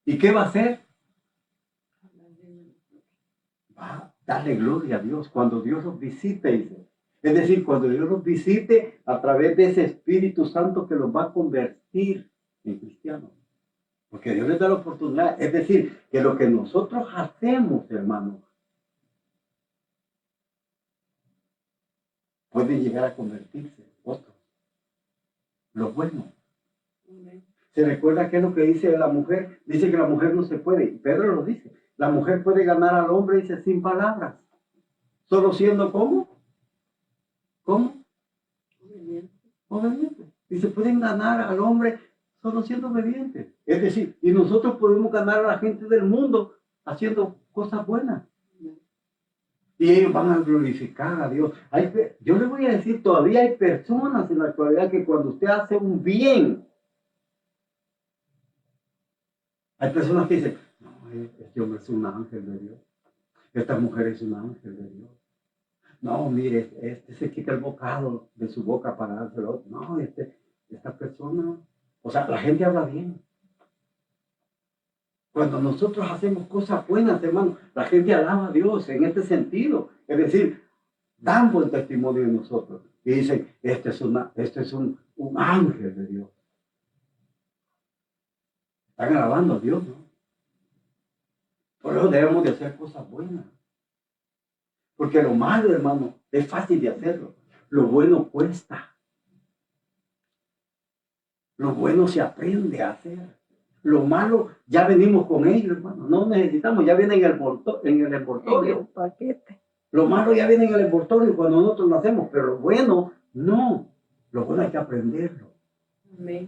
¿Y qué va a hacer? Va a darle gloria a Dios cuando Dios los visite. Dice. Es decir, cuando Dios los visite a través de ese Espíritu Santo que los va a convertir en cristianos. Porque Dios les da la oportunidad. Es decir, que lo que nosotros hacemos, hermanos, pueden llegar a convertirse otros. Lo bueno. ¿Se recuerda qué es lo que dice la mujer? Dice que la mujer no se puede. Y Pedro lo dice. La mujer puede ganar al hombre, dice, sin palabras. Solo siendo ¿cómo? ¿Cómo? Obediente. Dice, pueden ganar al hombre solo siendo obedientes. Es decir, y nosotros podemos ganar a la gente del mundo haciendo cosas buenas. Y ellos van a glorificar a Dios. Yo les voy a decir, todavía hay personas en la actualidad que cuando usted hace un bien, hay personas que dicen, no, este hombre es un ángel de Dios. Esta mujer es un ángel de Dios. No, mire, este se quita el bocado de su boca para dárselo. No, esta persona, o sea, la gente habla bien. Cuando nosotros hacemos cosas buenas, hermano, la gente alaba a Dios en este sentido. Es decir, dan buen testimonio de nosotros. Y dicen, este es un ángel de Dios. Están alabando a Dios, ¿no? Por eso debemos de hacer cosas buenas. Porque lo malo, hermano, es fácil de hacerlo. Lo bueno cuesta. Lo bueno se aprende a hacer. Lo malo, ya venimos con ello, hermano. No necesitamos, ya viene en el envoltorio. En el paquete. Lo malo ya viene en el envoltorio cuando nosotros lo hacemos, pero lo bueno, no. Lo bueno hay que aprenderlo. Amén.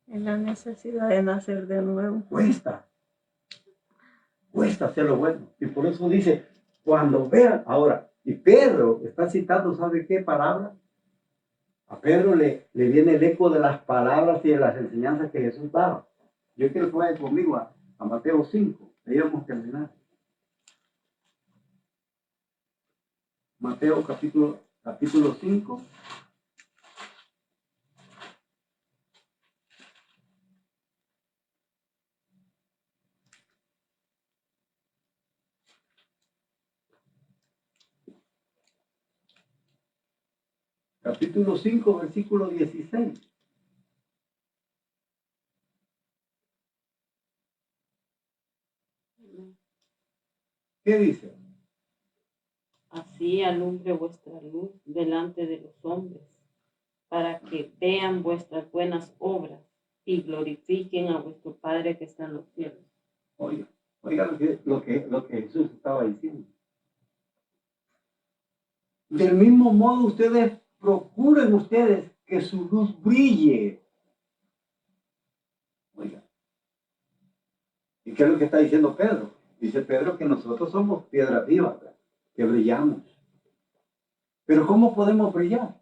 En la necesidad de nacer de nuevo. Cuesta hacer lo bueno. Y por eso dice, cuando vean, ahora, y Pedro está citando, ¿sabe qué palabra? A Pedro le viene el eco de las palabras y de las enseñanzas que Jesús daba. Yo quiero que vaya conmigo a Mateo 5. Ahí vamos a terminar. Mateo capítulo 5. Capítulo 5, versículo 16. ¿Qué dice? Así alumbre vuestra luz delante de los hombres, para que vean vuestras buenas obras y glorifiquen a vuestro Padre que está en los cielos. Oiga, oiga lo que Jesús estaba diciendo. Del mismo modo, ustedes procuren ustedes que su luz brille. Oiga, ¿y qué es lo que está diciendo Pedro? Dice Pedro que nosotros somos piedras vivas, que brillamos. Pero ¿cómo podemos brillar?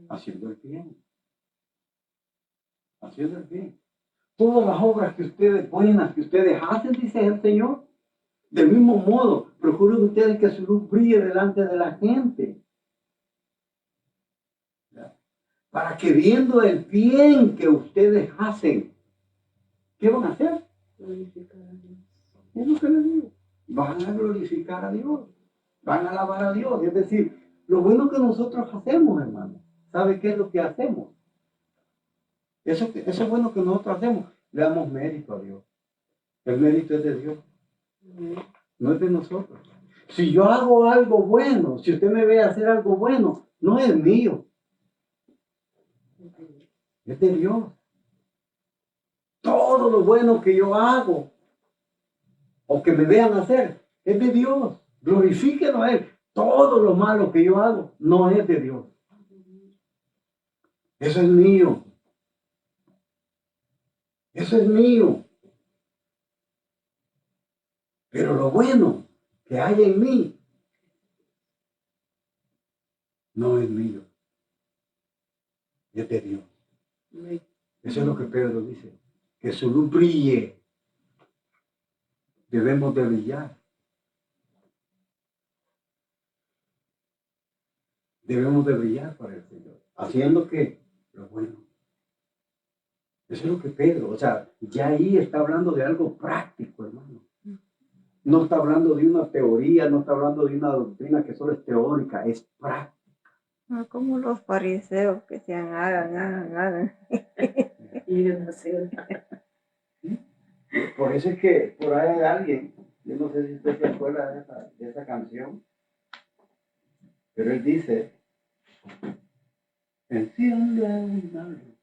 Haciendo el bien. Haciendo el bien. Todas las obras que ustedes buenas, que ustedes hacen, dice el Señor, del mismo modo, procuren ustedes que su luz brille delante de la gente. Para que viendo el bien que ustedes hacen, ¿qué van a hacer? Glorificar a Dios. Es lo que les digo. Van a glorificar a Dios. Van a alabar a Dios. Es decir, lo bueno que nosotros hacemos, hermano. ¿Sabe qué es lo que hacemos? Eso bueno que nosotros hacemos, le damos mérito a Dios. El mérito es de Dios. No es de nosotros. Si yo hago algo bueno, si usted me ve hacer algo bueno, no es mío. Es de Dios. Todo lo bueno que yo hago o que me vean hacer es de Dios. Glorifíquenlo a Él. Todo lo malo que yo hago no es de Dios. Eso es mío. Eso es mío. Pero lo bueno que hay en mí no es mío. Es de Dios. Eso es lo que Pedro dice. Que su luz brille. Debemos de brillar. Debemos de brillar para el Señor. Haciendo que lo bueno. Eso es lo que Pedro, o sea, ya ahí está hablando de algo práctico, hermano. No está hablando de una teoría, no está hablando de una doctrina que solo es teórica, es práctica. No como los fariseos que se hagan. Y demasiado. Por eso es que por ahí hay alguien, yo no sé si usted se acuerda de esa canción, pero él dice, enciende una luz,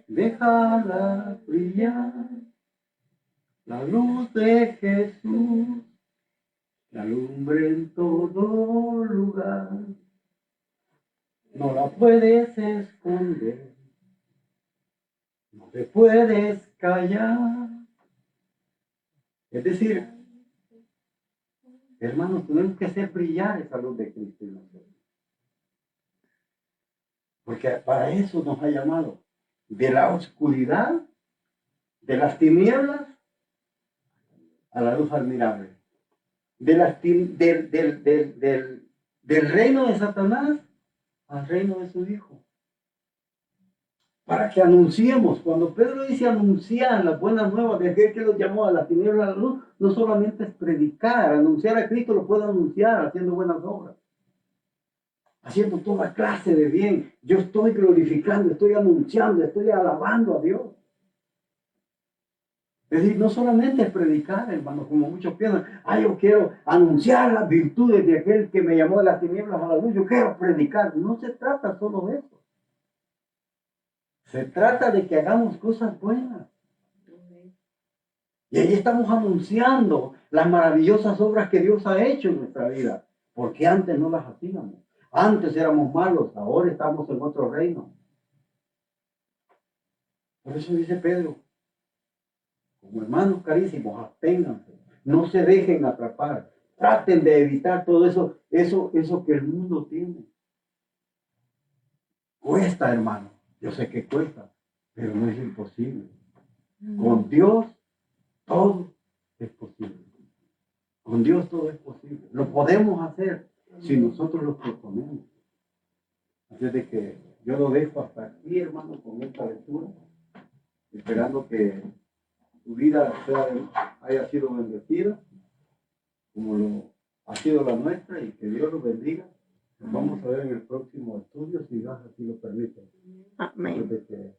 déjala brillar, la luz de Jesús, que alumbre en todo lugar, no la puedes esconder, no te puedes callar. Es decir, hermanos, tenemos que hacer brillar esa luz de Cristo en nosotros. Porque para eso nos ha llamado. De la oscuridad, de las tinieblas, a la luz admirable. Del reino de Satanás al reino de su Hijo. Para que anunciemos, cuando Pedro dice anunciar las buenas nuevas de aquel que los llamó a la tiniebla a la luz, no solamente es predicar, anunciar a Cristo lo puedo anunciar haciendo buenas obras, haciendo toda clase de bien. Yo estoy glorificando, estoy anunciando, estoy alabando a Dios. Es decir, no solamente es predicar, hermano, como muchos piensan, yo quiero anunciar las virtudes de aquel que me llamó de las tinieblas a la luz, yo quiero predicar. No se trata solo de eso. Se trata de que hagamos cosas buenas. Y ahí estamos anunciando las maravillosas obras que Dios ha hecho en nuestra vida, porque antes no las hacíamos. Antes éramos malos, ahora estamos en otro reino. Por eso dice Pedro, como hermanos carísimos, absténganse, no se dejen atrapar, traten de evitar todo eso que el mundo tiene. Cuesta, hermano, yo sé que cuesta, pero no es imposible. Con Dios todo es posible. Con Dios todo es posible. Lo podemos hacer si nosotros lo proponemos. Así de que yo lo dejo hasta aquí, hermano, con esta lectura, esperando que tu vida haya sido bendecida, como lo ha sido la nuestra, y que Dios los bendiga. Nos vamos a ver en el próximo estudio, si Dios así lo permite. Amén. Desde que